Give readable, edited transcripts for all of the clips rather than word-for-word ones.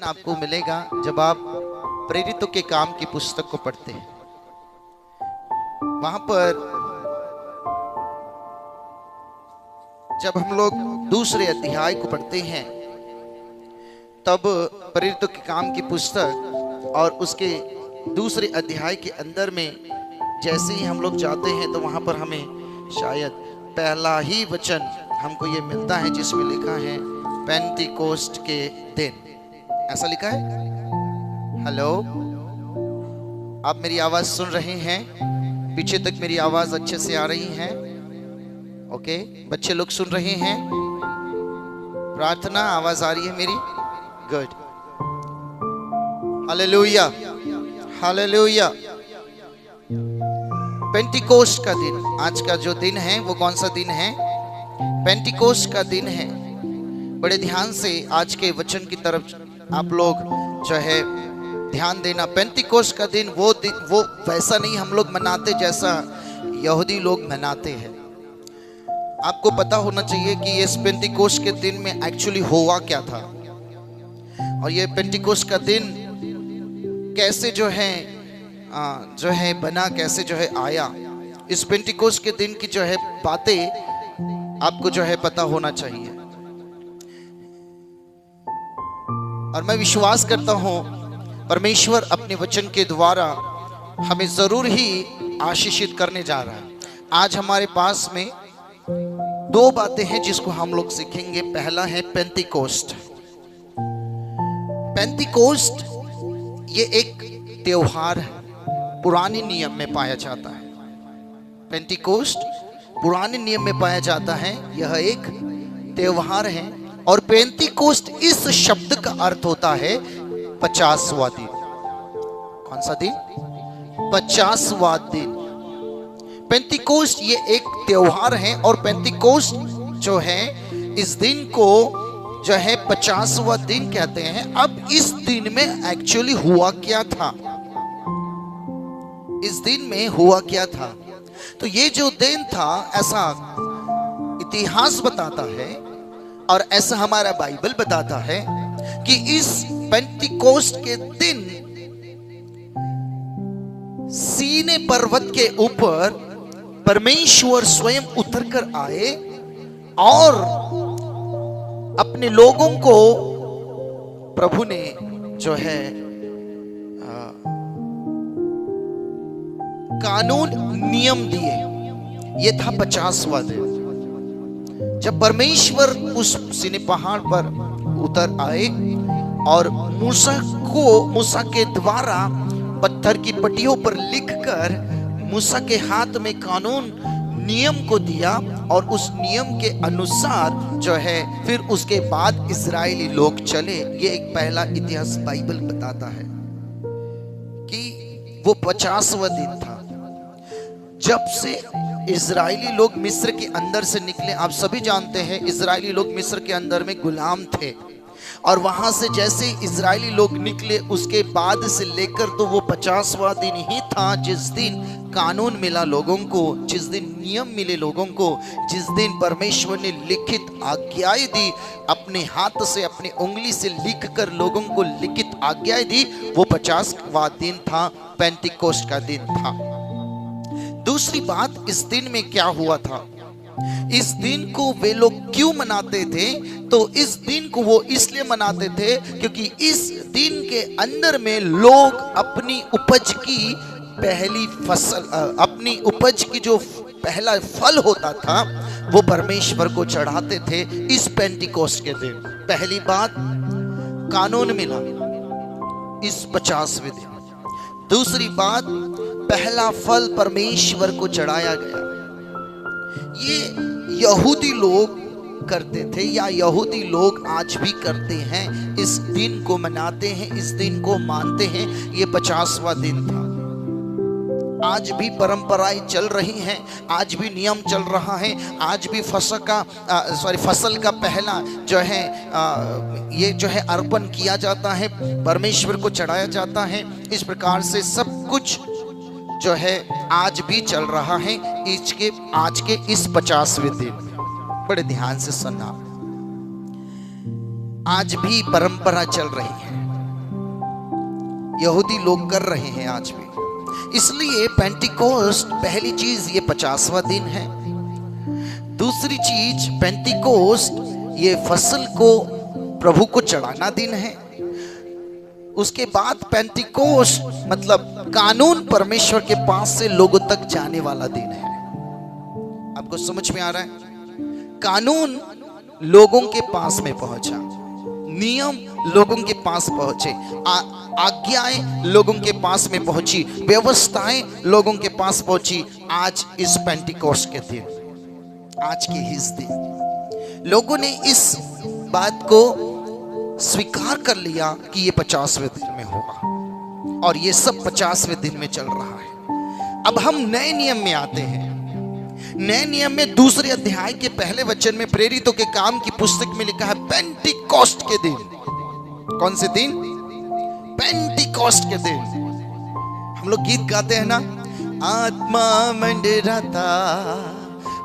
दिन आपको मिलेगा जब आप प्रेरितों के काम की पुस्तक को पढ़ते हैं। वहां पर जब हम लोग दूसरे अध्याय को पढ़ते हैं तब प्रेरितों के काम की पुस्तक और उसके दूसरे अध्याय के अंदर में जैसे ही हम लोग जाते हैं तो वहां पर हमें शायद पहला ही वचन हमको ये मिलता है जिसमें लिखा है पेंटिकोस्ट के दिन। ऐसा लिखा है। हेलो, आप मेरी आवाज सुन रहे हैं? पीछे तक मेरी आवाज अच्छे से आ रही है? ओके, बच्चे लोग सुन रहे हैं? प्रार्थना आवाज आ रही है मेरी? गुड। Hallelujah, hallelujah. पेंटिकोस्ट का दिन, आज का जो दिन है वो कौन सा दिन है? पेंटिकोस्ट का दिन है। बड़े ध्यान से आज के वचन की तरफ आप लोग जो है ध्यान देना। पेंटिकोस्ट का दिन वो वैसा नहीं हम लोग मनाते जैसा यहूदी लोग मनाते हैं। आपको पता होना चाहिए कि इस पेंटिकोस्ट के दिन में एक्चुअली हुआ क्या था और ये पेंटिकोस्ट का दिन कैसे जो है बना, कैसे जो है आया। इस पेंटिकोस्ट के दिन की जो है बातें आपको जो है पता होना चाहिए। और मैं विश्वास करता हूं परमेश्वर अपने वचन के द्वारा हमें जरूर ही आशीषित करने जा रहा है। आज हमारे पास में दो बातें हैं जिसको हम लोग सीखेंगे। पहला है पेंटिकोस्ट। पेंटिकोस्ट ये एक त्योहार है, पुराने नियम में पाया जाता है। पेंटिकोस्ट पुराने नियम में पाया जाता है। यह एक त्योहार है और पेंटिकोस्ट इस शब्द का अर्थ होता है 50वां दिन। कौन सा दिन? 50वां दिन। पेंटिकोस्ट ये एक त्योहार है और पेंटिकोस्ट जो है इस दिन को जो है 50वां दिन कहते हैं। अब इस दिन में एक्चुअली हुआ क्या था? इस दिन में हुआ क्या था? तो ये जो दिन था, ऐसा इतिहास बताता है और ऐसा हमारा बाइबल बताता है कि इस पेंटिकोस्ट के दिन सीने पर्वत के ऊपर परमेश्वर स्वयं उतर कर आए और अपने लोगों को प्रभु ने जो है कानून नियम दिए। ये था 50वां दिन जब परमेश्वर उस सीने पहाड़ पर उतर आए और मूसा के द्वारा पत्थर की पट्टियों पर लिखकर मूसा के हाथ में कानून नियम को दिया और उस नियम के अनुसार जो है फिर उसके बाद इजरायली लोग चले। ये एक पहला इतिहास बाइबल बताता है कि वो 50वां दिन था जब से इजरायली लोग मिस्र के अंदर से निकले। आप सभी जानते हैं इजरायली लोग मिस्र के अंदर में गुलाम थे और वहां से जैसे इजरायली लोग निकले उसके बाद से लेकर तो वो 50वां दिन ही था जिस दिन कानून मिला लोगों को, जिस दिन नियम मिले लोगों को, जिस दिन परमेश्वर ने लिखित आज्ञाएं दी, अपने हाथ से अपनी उंगली से लिख कर लोगों को लिखित आज्ञाएं दी। वो 50वां दिन था, पेंटिकोस्ट का दिन था। दूसरी बात, इस दिन में क्या हुआ था? इस दिन को वे लोग क्यों मनाते थे? तो इस दिन को वो इसलिए मनाते थे क्योंकि इस दिन के अंदर में लोग अपनी उपज की पहली फसल, अपनी उपज की जो पहला फल होता था वो परमेश्वर को चढ़ाते थे इस पेंटिकोस्ट के दिन। पहली बात, कानून मिला इस 50वें दिन। दूसरी बात, पहला फल परमेश्वर को चढ़ाया गया। ये यहूदी लोग करते थे या यहूदी लोग आज भी करते हैं, इस दिन को मनाते हैं, इस दिन को मानते हैं। ये 50वां दिन था। आज भी परंपराएं चल रही हैं, आज भी नियम चल रहा है, आज भी फसल का पहला जो है ये जो है अर्पण किया जाता है, परमेश्वर को चढ़ाया जाता है। इस प्रकार से सब कुछ जो है आज भी चल रहा है आज के इस 50वें दिन। बड़े ध्यान से सुनना, आज भी परंपरा चल रही है। यहूदी लोग कर रहे हैं आज भी। इसलिए पेंटिकोस्ट पहली चीज ये 50वां दिन है। दूसरी चीज पेंटिकोस्ट ये फसल को प्रभु को चढ़ाना दिन है। उसके बाद पेंटिकोस्ट मतलब कानून परमेश्वर के पास से लोगों तक जाने वाला दिन है। आपको समझ में आ रहा है? कानून लोगों के पास में पहुंचा, नियम लोगों के पास पहुंचे, आज्ञाएं लोगों के पास में पहुंची, व्यवस्थाएं लोगों के पास पहुंची। आज इस पेंटिकोस्ट के दिन, आज के इस दिन लोगों ने इस बात को स्वीकार कर लिया कि ये 50वें दिन में होगा, और ये सब 50वें दिन में चल रहा है। अब हम नए नियम में आते हैं। नए नियम में दूसरे अध्याय के पहले वचन में प्रेरितों के काम की पुस्तक में लिखा है पेंटिकोस्ट के दिन। कौन से दिन? पेंटिकोस्ट के दिन। हम लोग गीत गाते हैं ना, आत्मा मंडराता,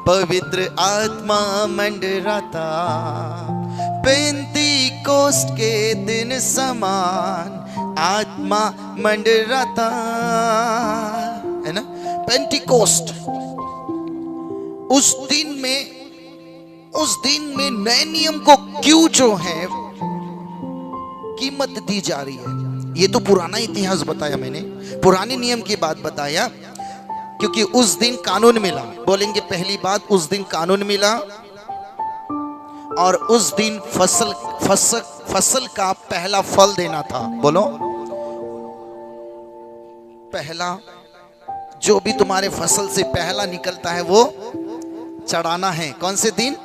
पवित्र आत्मा मंडराता, पेंटिकोस्ट के दिन समान आत्मा मंडराता, है ना? पेंटिकोस्ट उस दिन में नए नियम को क्यों जो है कीमत दी जा रही है। ये तो पुराना इतिहास बताया मैंने, पुराने नियम की बात बताया, क्योंकि उस दिन कानून मिला। बोलेंगे पहली बात, उस दिन कानून मिला, और उस दिन फसल का पहला फल देना था। बोलो, पहला जो भी तुम्हारे फसल से पहला निकलता है वो चढ़ाना है। कौन से दिन?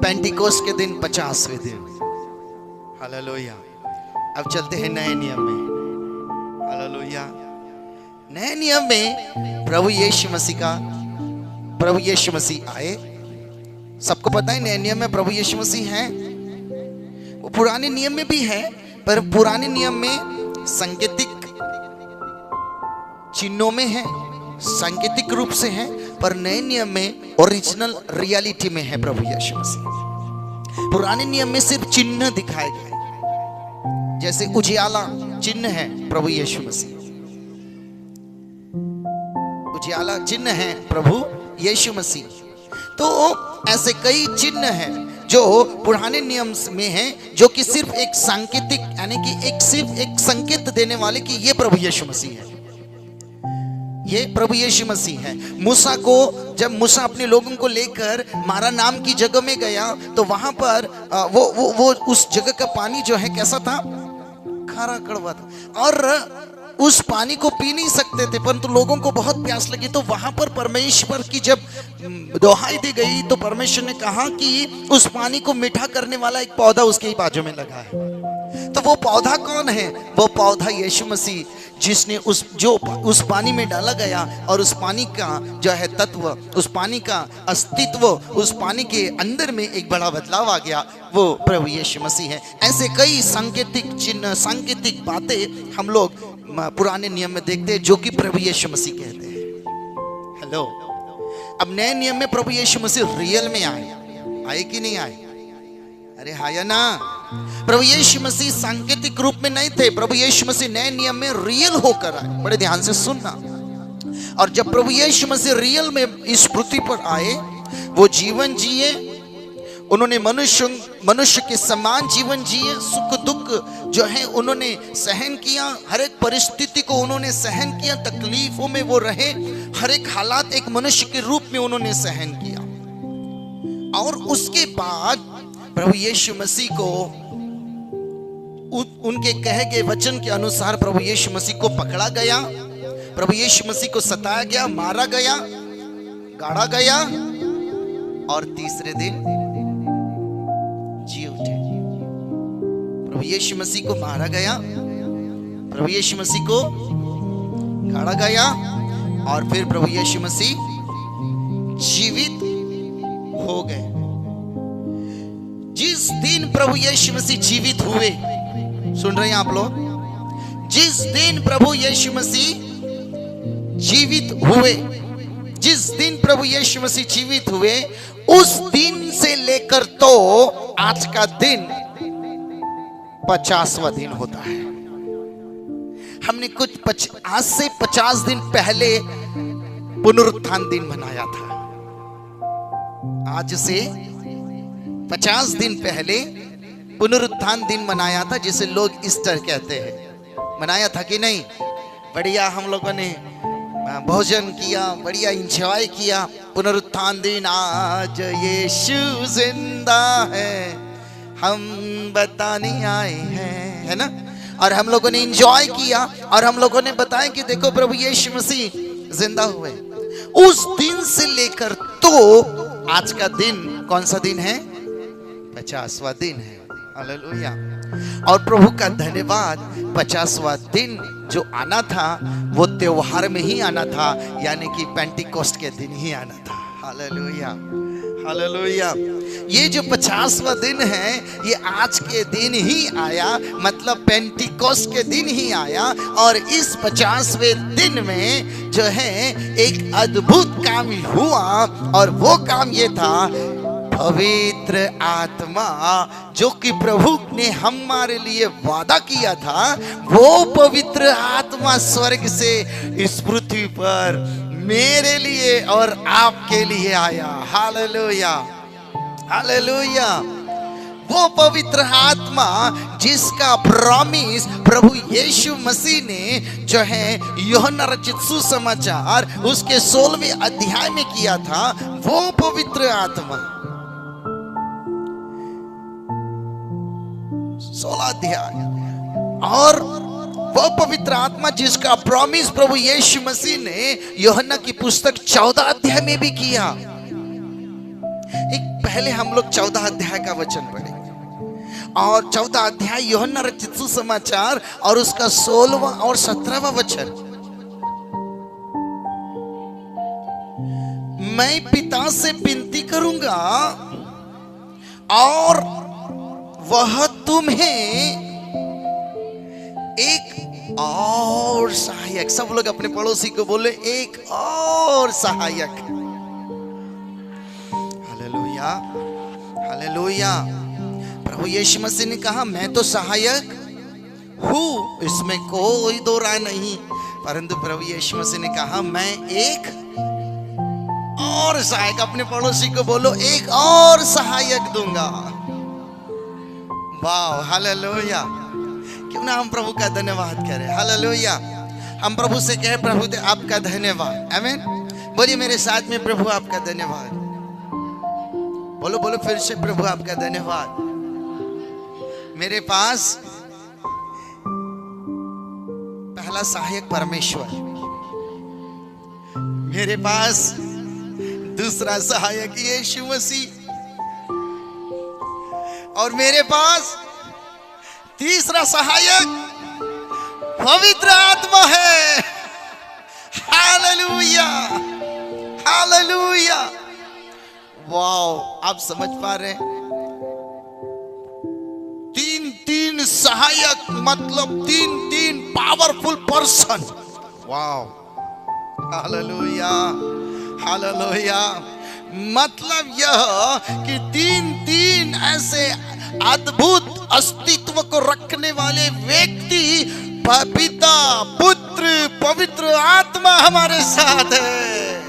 पेंटिकोस्ट के दिन, 50वें दिन। हालेलुया। अब चलते हैं नए नियम में। हालेलुया। नए नियम में प्रभु यीशु मसीह आए। सबको पता है नए नियम में प्रभु यीशु मसीह हैं। वो पुराने नियम में भी है, पर पुराने नियम में सांकेतिक चिन्हों में है, सांकेतिक रूप से है, पर नए नियम में ओरिजिनल रियलिटी में है प्रभु यीशु मसीह। पुराने नियम में सिर्फ चिन्ह दिखाए गए, जैसे उजियाला चिन्ह है प्रभु यीशु मसीह, उजियाला चिन्ह है प्रभु यीशु मसीह। तो ऐसे कई चिन्ह हैं जो पुराने नियम में हैं, जो कि सिर्फ एक सांकेतिक, यानी कि सिर्फ एक संकेत देने वाले कि ये प्रभु यीशु मसीह है, ये प्रभु यीशु मसीह है। मूसा को, जब मूसा अपने लोगों को लेकर मारा नाम की जगह में गया, तो वहां पर वो उस जगह का पानी जो है कैसा था? खारा कड़वा था, और उस पानी को पी नहीं सकते थे, परंतु लोगों को बहुत प्यास लगी। तो वहां पर परमेश्वर की जब दोहाई दी गई, तो परमेश्वर ने कहा कि उस पानी को मीठा करने वाला एक पौधा उसके ही बाजू में लगा है। तो वो पौधा कौन है? वो पौधा यीशु मसीह, जिसने उस पानी में डाला गया, और उस पानी का जो है तत्व, उस पानी का अस्तित्व, उस पानी के अंदर में एक बड़ा बदलाव आ गया, वो प्रभु यीशु मसीह है। ऐसे कई सांकेतिक चिन्ह, सांकेतिक बातें हम लोग पुराने नियम में देखते हैं, जो कि प्रभु यीशु मसीह कहते हैं। हेलो। अब नए नियम में प्रभु यीशु मसीह रियल में आए कि नहीं आए? अरे हाँ या ना? प्रभु यीशु मसीह सांकेतिक रूप में नहीं थे, प्रभु यीशु मसीह नए नियम में रियल होकर आए। बड़े ध्यान से सुनना। और जब प्रभु यीशु मसीह रियल में इस पृथ्वी पर आए, वो जीवन जिए, उन्होंने मनुष्य के समान जीवन जिए, सुख दुख जो है उन्होंने सहन किया, हर एक परिस्थिति को उन्होंने सहन किया, तकलीफों में वो रहे, हर एक हालात एक मनुष्य के रूप में उन्होंने सहन किया। और उसके बाद प्रभु यीशु मसीह को उनके कहे गए वचन के अनुसार प्रभु यीशु मसीह को पकड़ा गया, प्रभु यीशु मसीह को सताया गया, मारा गया, गाड़ा गया, और तीसरे दिन जी उठे। प्रभु यीशु मसीह को मारा गया, प्रभु यीशु मसीह को गाड़ा गया, और फिर प्रभु यीशु मसीह जीवित हो गए। जिस दिन प्रभु यीशु मसीह जीवित हुए, सुन रहे हैं आप लोग? जिस दिन प्रभु यीशु मसीह जीवित हुए, जिस दिन प्रभु यीशु मसीह जीवित हुए, उस दिन से लेकर तो आज का दिन 50वां दिन होता है। हमने आज से 50 दिन पहले पुनरुत्थान दिन मनाया था। आज से 50 दिन पहले पुनरुत्थान दिन मनाया था, जिसे लोग ईस्टर कहते हैं। मनाया था कि नहीं? बढ़िया, हम लोगों ने भोजन किया, बढ़िया एंजॉय किया। पुनरुत्थान दिन, आज यीशु जिंदा है, हम बताने आए हैं, है ना। और हम लोगों ने एंजॉय किया और हम लोगों ने बताया कि देखो प्रभु यीशु मसीह जिंदा हुए। उस दिन से लेकर तो आज का दिन कौन सा दिन है? 50वां दिन है। हालेलुया। और प्रभु का धन्यवाद, 50वां दिन जो आना था वो त्योहार में ही आना था, यानी कि पेंटिकोस्ट के दिन ही आना था। Hallelujah, hallelujah. ये जो 50वां दिन है ये आज के दिन ही आया, मतलब पेंटिकोस्ट के दिन ही आया। और इस 50वें दिन में जो है एक अद्भुत काम हुआ, और वो काम ये था, पवित्र आत्मा जो कि प्रभु ने हमारे लिए वादा किया था, वो पवित्र आत्मा स्वर्ग से इस पृथ्वी पर मेरे लिए और आपके लिए आया। Hallelujah, hallelujah. वो पवित्र आत्मा जिसका प्रॉमिस प्रभु यीशु मसीह ने जो है यूहन्ना रचित सुसमाचार उसके 16वें अध्याय में किया था, वो पवित्र आत्मा, 16 अध्याय, और वो पवित्र आत्मा जिसका प्रॉमिस प्रभु यीशु मसीह ने यूहन्ना की पुस्तक 14 अध्याय में भी किया। एक पहले हम लोग 14 अध्याय का वचन पढ़ेंगे, और 14 अध्याय यूहन्ना रचित सुसमाचार और उसका 16वां और 17वां वचन। मैं पिता से विनती करूंगा और वह तुम्हें एक और सहायक, सब लोग अपने पड़ोसी को बोले एक और सहायक। Hallelujah, hallelujah. प्रभु यीशु मसीह ने कहा मैं तो सहायक हूं, इसमें कोई दो राय नहीं, परंतु प्रभु यीशु मसीह ने कहा मैं एक और सहायक, अपने पड़ोसी को बोलो एक और सहायक दूंगा। वाह, हालेलुया। क्यों ना हम प्रभु का धन्यवाद करें। हालेलुया। हम प्रभु से कहें प्रभु आपका धन्यवाद। आमीन। बोलिए मेरे साथ में, प्रभु आपका धन्यवाद। बोलो बोलो फिर से, प्रभु आपका धन्यवाद। मेरे पास पहला सहायक परमेश्वर, मेरे पास दूसरा सहायक यीशु मसीह, और मेरे पास तीसरा सहायक पवित्र आत्मा है। Hallelujah, hallelujah. वाह, आप समझ पा रहे हैं? तीन सहायक, मतलब तीन पावरफुल पर्सन। वाह, हालेलुया, हालेलुया। मतलब यह कि तीन ऐसे अद्भुत अस्तित्व को रखने वाले व्यक्ति, पिता, पुत्र, पवित्र आत्मा हमारे साथ है।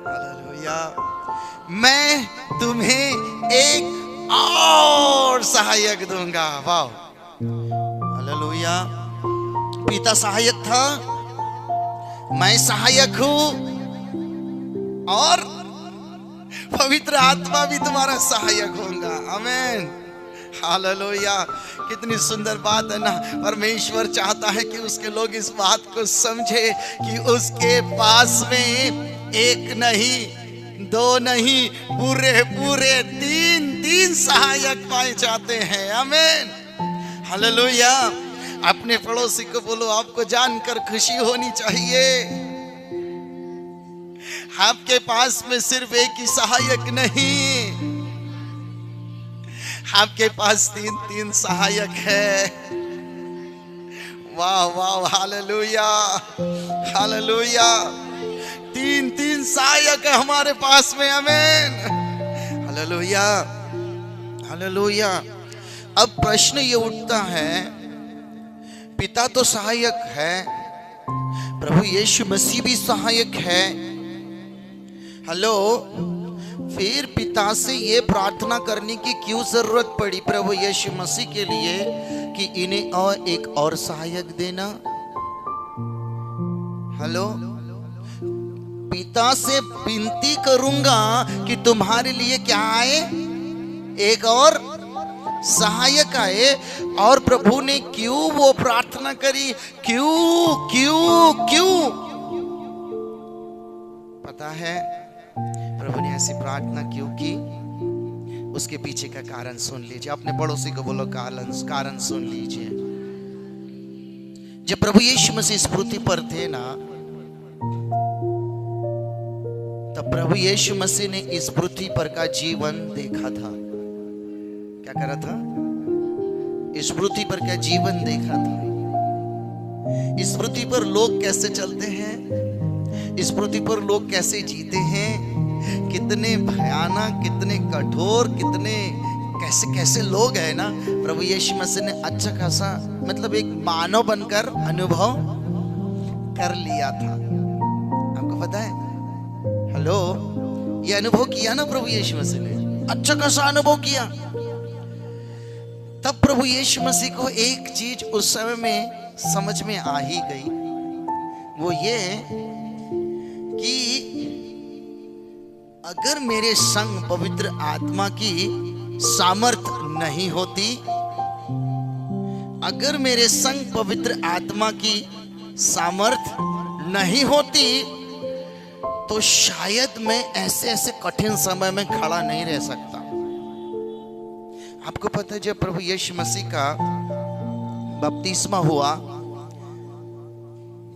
हालेलुया। मैं तुम्हें एक और सहायक दूंगा। वाह, हालेलुया। पिता सहायक था, मैं सहायक हूं, और पवित्र आत्मा भी तुम्हारा सहायक होगा। आमीन, हालेलुया। कितनी सुंदर बात है ना। परमेश्वर चाहता है कि उसके लोग इस बात को समझे कि उसके पास में एक नहीं, दो नहीं, पूरे तीन सहायक पाए जाते हैं। आमीन, हालेलुया। अपने पड़ोसी को बोलो आपको जानकर खुशी होनी चाहिए, आपके पास में सिर्फ एक ही सहायक नहीं, आपके पास तीन सहायक है। वाह वाह, हालेलुया, हालेलुया। तीन सहायक है हमारे पास में। आमीन, हालेलुया, हालेलुया। अब प्रश्न ये उठता है, पिता तो सहायक है, प्रभु यीशु मसीह भी सहायक है। हेलो, फिर पिता से ये प्रार्थना करने की क्यों जरूरत पड़ी प्रभु यीशु मसीह के लिए कि इन्हें और एक और सहायक देना? हेलो, पिता से विनती करूंगा कि तुम्हारे लिए क्या आए, एक और सहायक आए। और प्रभु ने क्यों वो प्रार्थना करी? क्यों क्यों क्यों? पता है प्रभु ने ऐसी प्रार्थना क्यों की? उसके पीछे का कारण सुन लीजिए। अपने पड़ोसी को बोलो कारण सुन लीजिए। जब प्रभु यीशु मसीह इस पृथ्वी पर थे ना, तब प्रभु यीशु मसीह ने इस पृथ्वी पर का जीवन देखा था। क्या करा था? इस पृथ्वी पर क्या जीवन देखा था। इस पृथ्वी पर लोग कैसे चलते हैं, इस पृथ्वी पर लोग कैसे जीते हैं, कितने भयानक, कितने कठोर, कितने कैसे कैसे लोग हैं ना। प्रभु यीशु मसीह ने अच्छा खासा मतलब एक मानव बनकर अनुभव कर लिया था। आपको पता है? हेलो, ये अनुभव किया ना प्रभु यीशु मसीह ने, अच्छा खासा अनुभव किया। तब प्रभु यीशु मसीह को एक चीज उस समय में समझ में आ ही गई, वो ये कि अगर मेरे संग पवित्र आत्मा की सामर्थ नहीं होती, अगर मेरे संग पवित्र आत्मा की सामर्थ नहीं होती, तो शायद मैं ऐसे ऐसे कठिन समय में खड़ा नहीं रह सकता। आपको पता है जब प्रभु यीशु मसीह का बपतिस्मा हुआ,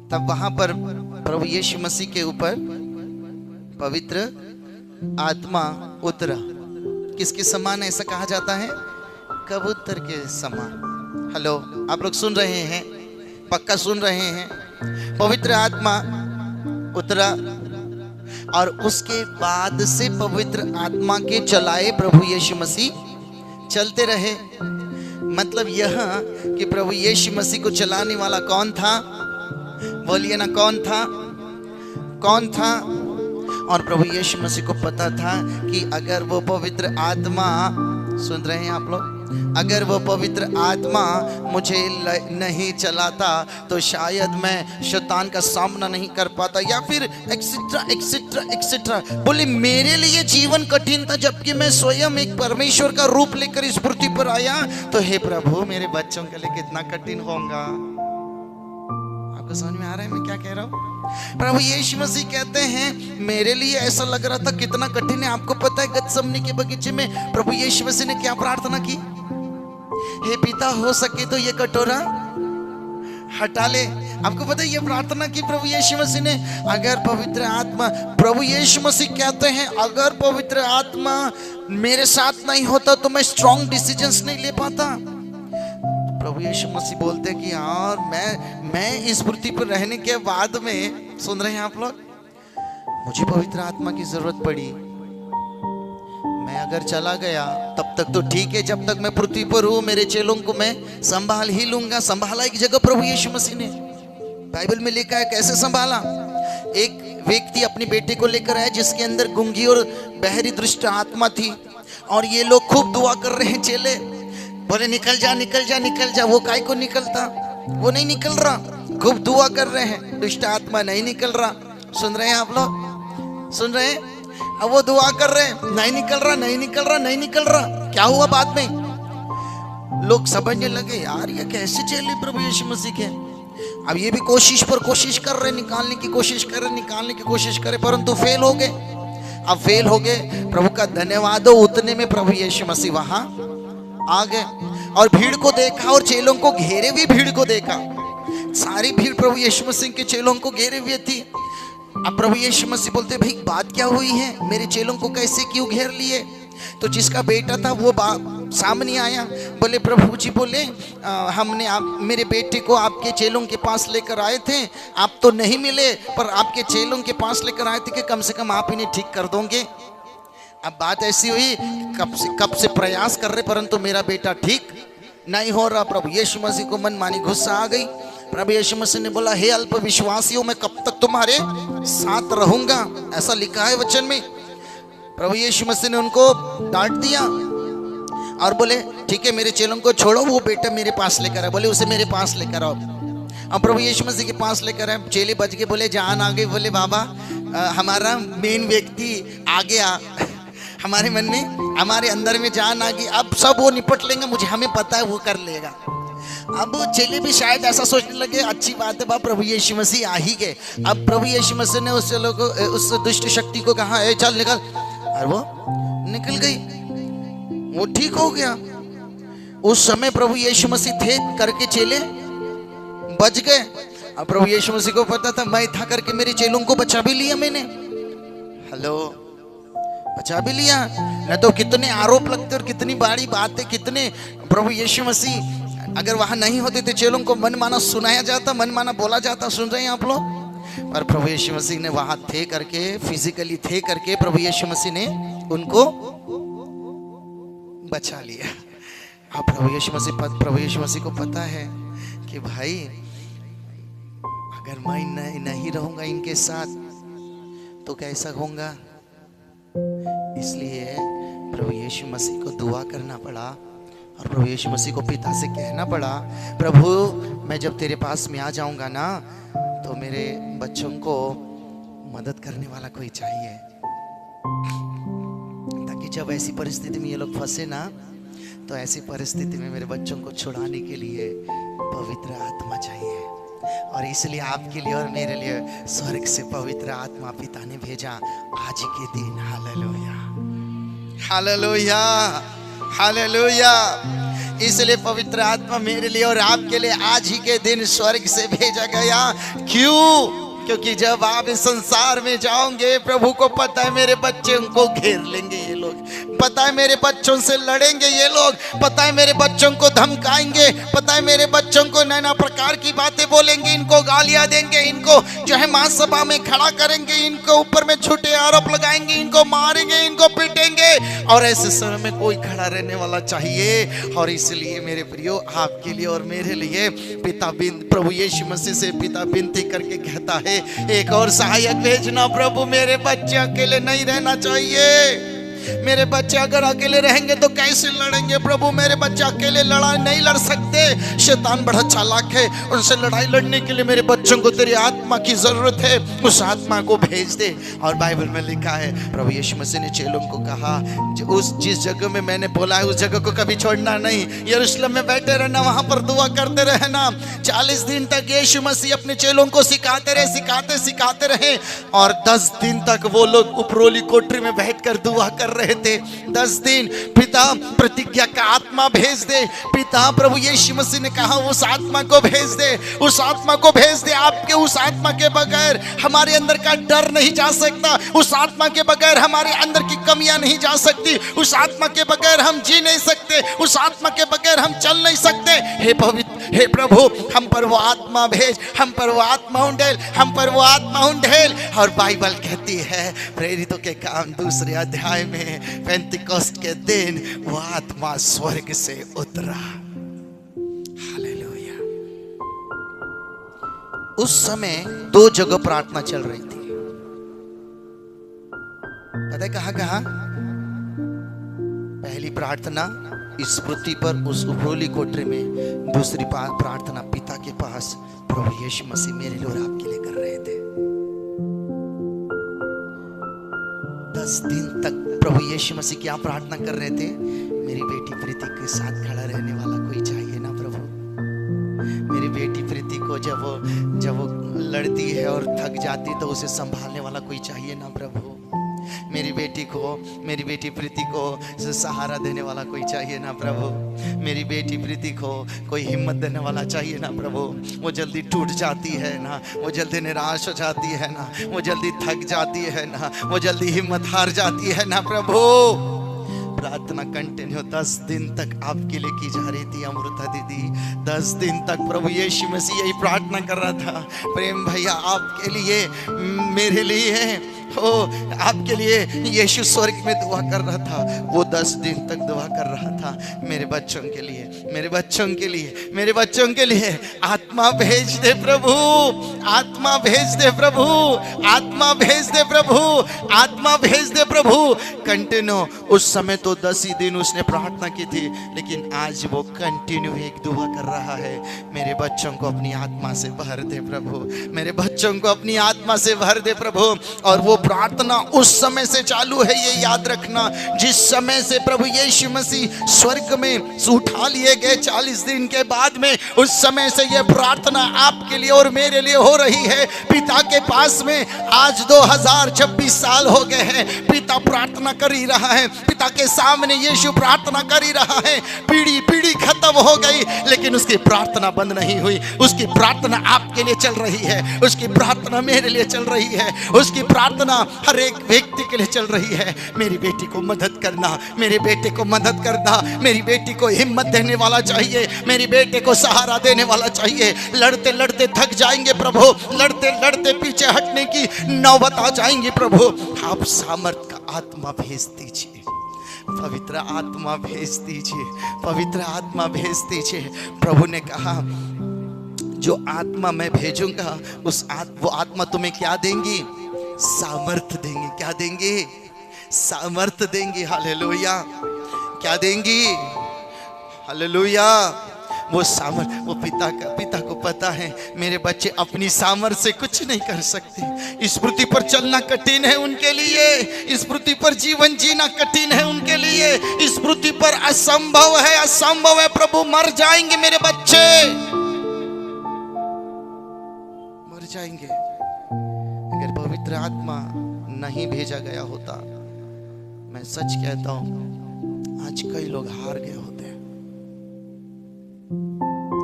तब वहां पर प्रभु यीशु मसीह के ऊपर पवित्र आत्मा उतरा। किसके समान? ऐसा कहा जाता है कबूतर के समान। हेलो, आप लोग सुन रहे हैं? पक्का सुन रहे हैं? पवित्र आत्मा उतरा और उसके बाद से पवित्र आत्मा के चलाए प्रभु यीशु मसीह चलते रहे। मतलब यह कि प्रभु यीशु मसीह को चलाने वाला कौन था? बोलिए ना, कौन था? कौन था? और प्रभु यीशु मसीह को पता था कि अगर वो पवित्र आत्मा, सुन रहे हैं आप लोग, अगर वो पवित्र आत्मा मुझे नहीं चलाता तो शायद मैं शैतान का सामना नहीं कर पाता, या फिर एक्सेट्रा एक्सेट्रा एक्सेट्रा। बोले मेरे लिए जीवन कठिन था, जबकि मैं स्वयं एक परमेश्वर का रूप लेकर इस पृथ्वी पर आया, तो हे प्रभु मेरे बच्चों के लिए कितना कठिन होगा। आपको समझ में आ रहा है मैं क्या कह रहा हूँ? प्रभु यीशु मसीह कहते हैं मेरे लिए ऐसा लग रहा था कितना कठिन है। आपको पता है गतसमनी के बगीचे में प्रभु यीशु मसीह ने क्या प्रार्थना की? हे पिता, हो सके तो ये कटोरा हटा ले। आपको पता है ये प्रार्थना की प्रभु यीशु मसीह ने? अगर पवित्र आत्मा, प्रभु यीशु मसीह कहते हैं अगर पवित्र आत्मा मेरे साथ नहीं होता तो मैं स्ट्रॉन्ग डिसीजंस नहीं ले पाता। प्रभु यीशु मसीह बोलते कि यार मैं इस पृथ्वी पर रहने के बाद में, सुन रहे हैं आप लोग, मुझे पवित्र आत्मा की जरूरत पड़ी। मैं अगर चला गया तब तक तो ठीक है, जब तक मैं पृथ्वी पर हूं मेरे चेलों को मैं संभाल ही लूंगा। संभाला एक जगह प्रभु यीशु मसीह ने, बाइबल में लिखा है कैसे संभाला। एक व्यक्ति अपने बेटे को लेकर आया जिसके अंदर गूंगी और बहरी दृष्ट आत्मा थी, और ये लोग खूब दुआ कर रहे हैं। चेले बोले निकल जा निकल जा निकल जा। वो काय को निकलता? वो नहीं निकल रहा। खूब दुआ कर रहे हैं, दुष्ट आत्मा नहीं निकल रहा। सुन रहे हैं आप लोग? सुन रहे हैं? अब वो दुआ कर रहे हैं, नहीं निकल रहा नहीं निकल रहा नहीं निकल रहा। क्या हुआ बाद में? लोग समझने लगे यार ये कैसे चेले प्रभु यीशु मसीह के। अब ये भी कोशिश पर कोशिश कर रहे, निकालने की कोशिश कर रहे, निकालने की कोशिश करे, परंतु फेल हो गए। अब फेल हो गए, प्रभु का धन्यवाद हो, उतने में प्रभु यीशु मसीह वहां आ गए और भीड़ को देखा और चेलों को घेरे हुए भीड़ को देखा। सारी भीड़ प्रभु यीशु मसीह के चेलों को घेरे हुए थी। अब प्रभु यीशु मसीह बोलते भाई बात क्या हुई है, मेरे चेलों को कैसे क्यों घेर लिए? तो जिसका बेटा था वो सामने आया। बोले प्रभु जी, बोले हमने मेरे बेटे को आपके चेलों के पास लेकर आए थे, आप तो नहीं मिले, पर आपके चेलों के पास लेकर आए थे कि कम से कम आप इन्हें ठीक कर दोगे। अब बात ऐसी हुई कब से प्रयास कर रहे, परंतु मेरा बेटा ठीक नहीं हो रहा। प्रभु यीशु मसीह को मनमानी गुस्सा आ गई। प्रभु यीशु मसीह ने बोला, हे अल्प विश्वासियों, मैं कब तक तुम्हारे साथ रहूंगा, ऐसा लिखा है वचन में। प्रभु यीशु मसीह ने उनको डांट दिया और बोले, ठीक है मेरे चेलों को छोड़ो, वो बेटा मेरे पास लेकर आओ। बोले उसे मेरे पास लेकर आओ। अब प्रभु यीशु मसीह के पास लेकर आए। चेले बच गए, बोले जान आ गई। बोले बाबा हमारा मेन व्यक्ति आ गया, हमारे मन में हमारे अंदर में जान आ गई, अब सब वो निपट लेंगे, मुझे हमें पता है वो कर लेगा। अब चेले भी शायद ऐसा सोचने लगे, अच्छी बात है बाप, प्रभु यीशु मसीह आ ही गए। अब प्रभु यीशु मसीह ने उस चेलों को, उस दुष्ट शक्ति को कहा, ए चल निकल, और वो निकल गई, वो ठीक हो गया। उस समय प्रभु यीशु मसीह थे करके चेले बच गए। अब प्रभु यीशु मसीह को पता था, मैं था करके मेरे चेलों को बचा भी लिया मैंने। हेलो, बचा भी लिया। न तो कितने आरोप लगते और कितनी बड़ी बात है, कितने प्रभु यीशु मसीह अगर वहां नहीं होते तो चेलों को मन माना सुनाया जाता, मन माना बोला जाता। सुन रहे हैं आप लोग? पर प्रभु यीशु मसीह ने वहां थे करके, फिजिकली थे करके प्रभु यीशु मसीह ने उनको बचा लिया। अब प्रभु यीशु मसीह को पता है कि भाई अगर मैं नहीं रहूंगा इनके साथ तो कैसा होगा। इसलिए प्रभु यीशु मसीह को दुआ करना पड़ा और प्रभु यीशु मसीह को पिता से कहना पड़ा, प्रभु मैं जब तेरे पास में आ जाऊंगा ना तो मेरे बच्चों को मदद करने वाला कोई चाहिए, ताकि जब ऐसी परिस्थिति में ये लोग फंसे ना तो ऐसी परिस्थिति में मेरे बच्चों को छुड़ाने के लिए पवित्र आत्मा चाहिए। और इसलिए आपके लिए और मेरे लिए स्वर्ग से पवित्र आत्मा पिता ने भेजा आज के दिन। Hallelujah, hallelujah, hallelujah. इसलिए पवित्र आत्मा मेरे लिए और आपके लिए आज ही के दिन स्वर्ग से भेजा गया। क्यों? क्योंकि जब आप इस संसार में जाओगे, प्रभु को पता है मेरे बच्चे उनको घेर लेंगे ये लोग, पता है मेरे बच्चों से लड़ेंगे ये लोग, पता है मेरे बच्चों को धमकाएंगे, पता है मेरे बच्चों को नाना प्रकार की बातें बोलेंगे, इनको गालियां देंगे, इनको जो है महासभा में खड़ा करेंगे, इनको ऊपर में झूठे आरोप लगाएंगे, इनको मारेंगे, इनको पीटेंगे। और ऐसे समय में कोई खड़ा रहने वाला चाहिए। और इसलिए मेरे प्रियो आपके लिए और मेरे लिए पिता प्रभु यीशु मसीह से पिता विनती करके कहता है, एक और सहायक भेजना प्रभु, मेरे बच्चे अकेले नहीं रहना चाहिए। मेरे बच्चे अगर अकेले रहेंगे तो कैसे लड़ेंगे प्रभु? मेरे बच्चे अकेले लड़ाई नहीं लड़ सकते, शैतान बड़ा चालाक है, उनसे लड़ाई लड़ने के लिए मेरे बच्चों को तेरी आत्मा की जरूरत है, उस आत्मा को भेज दे। और बाइबल में लिखा है प्रभु यीशु मसीह ने चेलों को कहा, जिस जगह में मैंने बोला है उस जगह को कभी छोड़ना नहीं, यरूशलेम में बैठे रहना, वहां पर दुआ करते रहना। 40 दिन तक यीशु मसीह अपने चेलों को सिखाते रहे और 10 दिन तक वो लोग उपरोली कोठरी में बैठकर दुआ कर रहे थे। 10 दिन पिता प्रतिज्ञा का आत्मा भेज दे। पिता प्रभु यीशु मसीह ने कहा उस आत्मा को भेज दे, उस आत्मा को भेज दे। आपके उस आत्मा के बगैर हमारे अंदर का डर नहीं जा सकता, उस आत्मा के बगैर हमारे अंदर की कमियां नहीं जा सकती, उस आत्मा के बगैर हम जी नहीं सकते, उस आत्मा के बगैर हम चल नहीं सकते। हे प्रभु हम पर वो आत्मा भेज, हम पर वो आत्मा उंडेल, हम पर वो आत्मा उंडेल। और बाइबल कहती है प्रेरितों के काम 2 अध्याय में, पेंतिकोस्त के दिन वो आत्मा स्वर्ग से उतरा। हालेलुया। उस समय 2 जगह प्रार्थना चल रही थी। पता है कहां? पहली प्रार्थना इस पृथ्वी पर उस उपरोली कोठरी में, दूसरी प्रार्थना पिता के पास प्रभु यीशु मसीह मेरे लिए और आपके लिए कर रहे थे। 10 दिन तक प्रभु यीशु मसीह क्या प्रार्थना कर रहे थे? मेरी बेटी प्रीति के साथ खड़ा रहने वाला कोई चाहिए ना प्रभु। मेरी बेटी प्रीति को जब वो लड़ती है और थक जाती तो उसे संभालने वाला कोई चाहिए ना प्रभु। मेरी बेटी प्रीति को सहारा देने वाला कोई चाहिए ना प्रभु। मेरी बेटी प्रीति को कोई हिम्मत देने वाला चाहिए ना प्रभु। वो जल्दी टूट जाती है ना, वो जल्दी निराश हो जाती है ना, वो जल्दी थक जाती है ना, वो जल्दी हिम्मत हार जाती है ना प्रभु। प्रार्थना कंटिन्यू 10 दिन तक आपके लिए की जा रही थी। अमृता दीदी 10 दिन तक प्रभु यीशु मसीह यही प्रार्थना कर रहा था, प्रेम भैया आपके लिए, मेरे लिए, हो आपके लिए यीशु स्वर्ग में दुआ कर रहा था, वो 10 दिन तक दुआ कर रहा था मेरे बच्चों के लिए, मेरे बच्चों के लिए, मेरे बच्चों के लिए। आत्मा भेज दे प्रभु, आत्मा भेज दे प्रभु, आत्मा भेज दे प्रभु, आत्मा भेज दे प्रभु। कंटिन्यू, उस समय तो 10 ही दिन उसने प्रार्थना की थी, लेकिन आज वो कंटिन्यू एक दुआ कर रहा है, मेरे बच्चों को अपनी आत्मा से भर दे प्रभु, मेरे बच्चों को अपनी आत्मा से भर दे प्रभु। और वो प्रार्थना उस समय से चालू है, ये याद रखना, जिस समय से प्रभु यीशु मसीह स्वर्ग में उठा लिए गए 40 दिन के बाद में, उस समय से ये प्रार्थना आपके लिए और मेरे लिए हो रही है पिता के पास में। आज 2026 साल हो गए हैं, पिता प्रार्थना कर ही रहा है, पिता के सामने यीशु प्रार्थना कर ही रहा है। पीढ़ी पीढ़ी खत्म हो गई, लेकिन उसकी प्रार्थना बंद नहीं हुई। उसकी प्रार्थना आपके लिए चल रही है, उसकी प्रार्थना मेरे लिए चल रही है, उसकी प्रार्थना हर एक व्यक्ति के लिए चल रही है। मेरी बेटी को मदद करना, मेरे बेटे को मदद करना, मेरी बेटी को हिम्मत देने वाला चाहिए, मेरी बेटे को सहारा देने वाला चाहिए। लड़ते लड़ते थक जाएंगे प्रभु, लड़ते लड़ते पीछे हटने की नौबत आ जाएंगी प्रभु। आप सामर्थ का आत्मा भेज दीजिए, पवित्र आत्मा भेज दीजिए, पवित्र आत्मा भेज दीजिए। प्रभु ने कहा जो आत्मा मैं भेजूंगा वो आत्मा तुम्हें क्या देंगी? सामर्थ देंगी। क्या देंगी? सामर्थ देंगी। हालेलुया। क्या देंगी? हालेलुया। वो सामर्थ, वो पिता को पता है मेरे बच्चे अपनी सामर्थ से कुछ नहीं कर सकते। इस पृथ्वी पर चलना कठिन है उनके लिए, इस पृथ्वी पर जीवन जीना कठिन है उनके लिए, इस पृथ्वी पर असंभव है, असंभव है प्रभु। मर जाएंगे मेरे बच्चे, मर जाएंगे। अगर पवित्र आत्मा नहीं भेजा गया होता, मैं सच कहता हूं आज कई लोग हार गए होते हैं,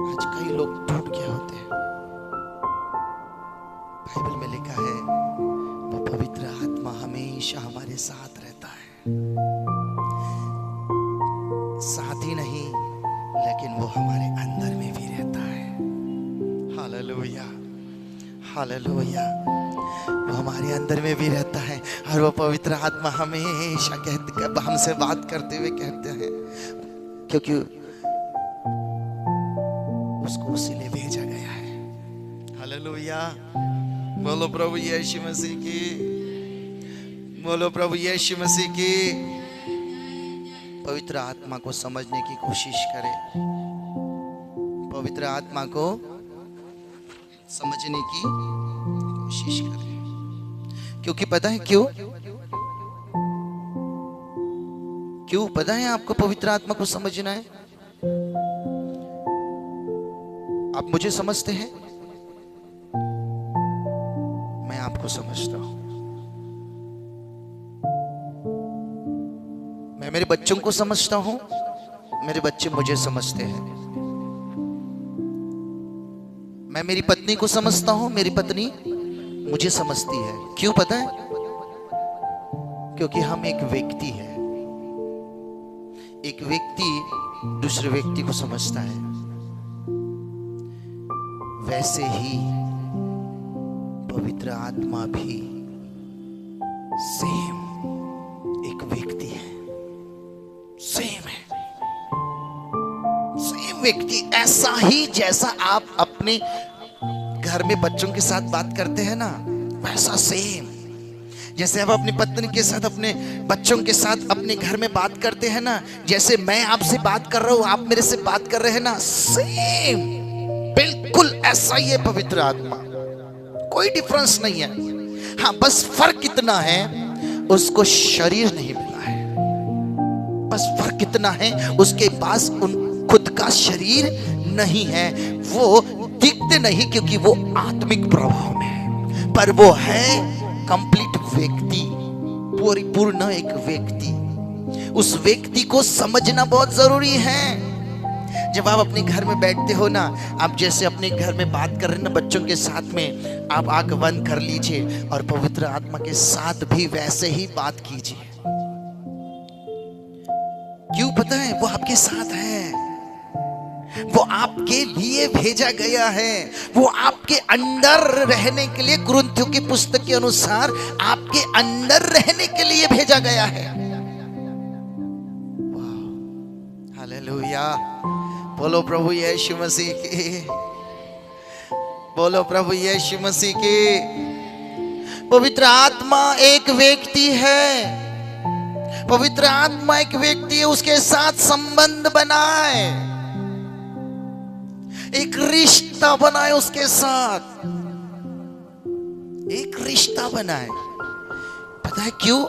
आज कई लोग टूट गए होते हैं। बाइबल में लिखा है वो पवित्र आत्मा हमेशा हमारे साथ रहता है, साथ ही नहीं लेकिन वो हमारे अंदर में भी रहता है। Hallelujah, hallelujah. वो हमारे अंदर में भी रहता है और वो पवित्र आत्मा हमेशा हमसे बात करते हुए कहते हैं, क्योंकि उसको उसीलिए भेजा गया है। हालेलुया। बोलो प्रभु यीशु मसीह की, बोलो प्रभु यीशु मसीह की। पवित्र आत्मा को समझने की कोशिश करें, पवित्र आत्मा को समझने की कोशिश करें। क्योंकि पता है क्यों? क्यों पता है आपको पवित्र आत्मा को समझना है? आप मुझे समझते हैं, मैं आपको समझता हूं। मैं मेरे बच्चों को समझता हूं, मेरे बच्चे मुझे समझते हैं। मैं मेरी पत्नी को समझता हूं, मेरी पत्नी मुझे समझती है। क्यों पता है? क्योंकि हम एक व्यक्ति है, एक व्यक्ति दूसरे व्यक्ति को समझता है। वैसे ही पवित्र आत्मा भी सेम एक व्यक्ति है, सेम है, सेम व्यक्ति। ऐसा ही जैसा आप अपने घर में बच्चों के साथ बात करते हैं ना, वैसा सेम जैसे आप अपनी पत्नी के साथ, अपने बच्चों के साथ अपने घर में बात करते हैं ना, जैसे मैं आपसे बात कर रहा हूं, आप मेरे से बात कर रहे हैं ना, सेम बिल्कुल ऐसा ही है पवित्र आत्मा। कोई डिफरेंस नहीं है। हाँ, बस फर्क इतना है, उसको शरीर नहीं मिला है। बस फर्क इतना है, उसके पास खुद का शरीर नहीं है। वो दिखते नहीं क्योंकि वो आत्मिक प्रभाव में है, पर वो है कंप्लीट व्यक्ति, पूर्ण एक व्यक्ति। उस व्यक्ति को समझना बहुत जरूरी है। जब आप अपने घर में बैठते हो ना, आप जैसे अपने घर में बात कर रहे हैं ना बच्चों के साथ में, आप आंख बंद कर लीजिए और पवित्र आत्मा के साथ भी वैसे ही बात कीजिए। क्यों पता है? वो आपके साथ है। वो आपके लिए भेजा गया है, वो आपके अंदर रहने के लिए, कुरिन्थियों की पुस्तक के अनुसार आपके अंदर रहने के लिए भेजा गया है। हालेलुया, बोलो प्रभु यीशु मसीह की, बोलो प्रभु यीशु मसीह की। पवित्र आत्मा एक व्यक्ति है, पवित्र आत्मा एक व्यक्ति है, उसके साथ संबंध बनाए, एक रिश्ता बनाए, उसके साथ एक रिश्ता बनाए। पता है क्यों?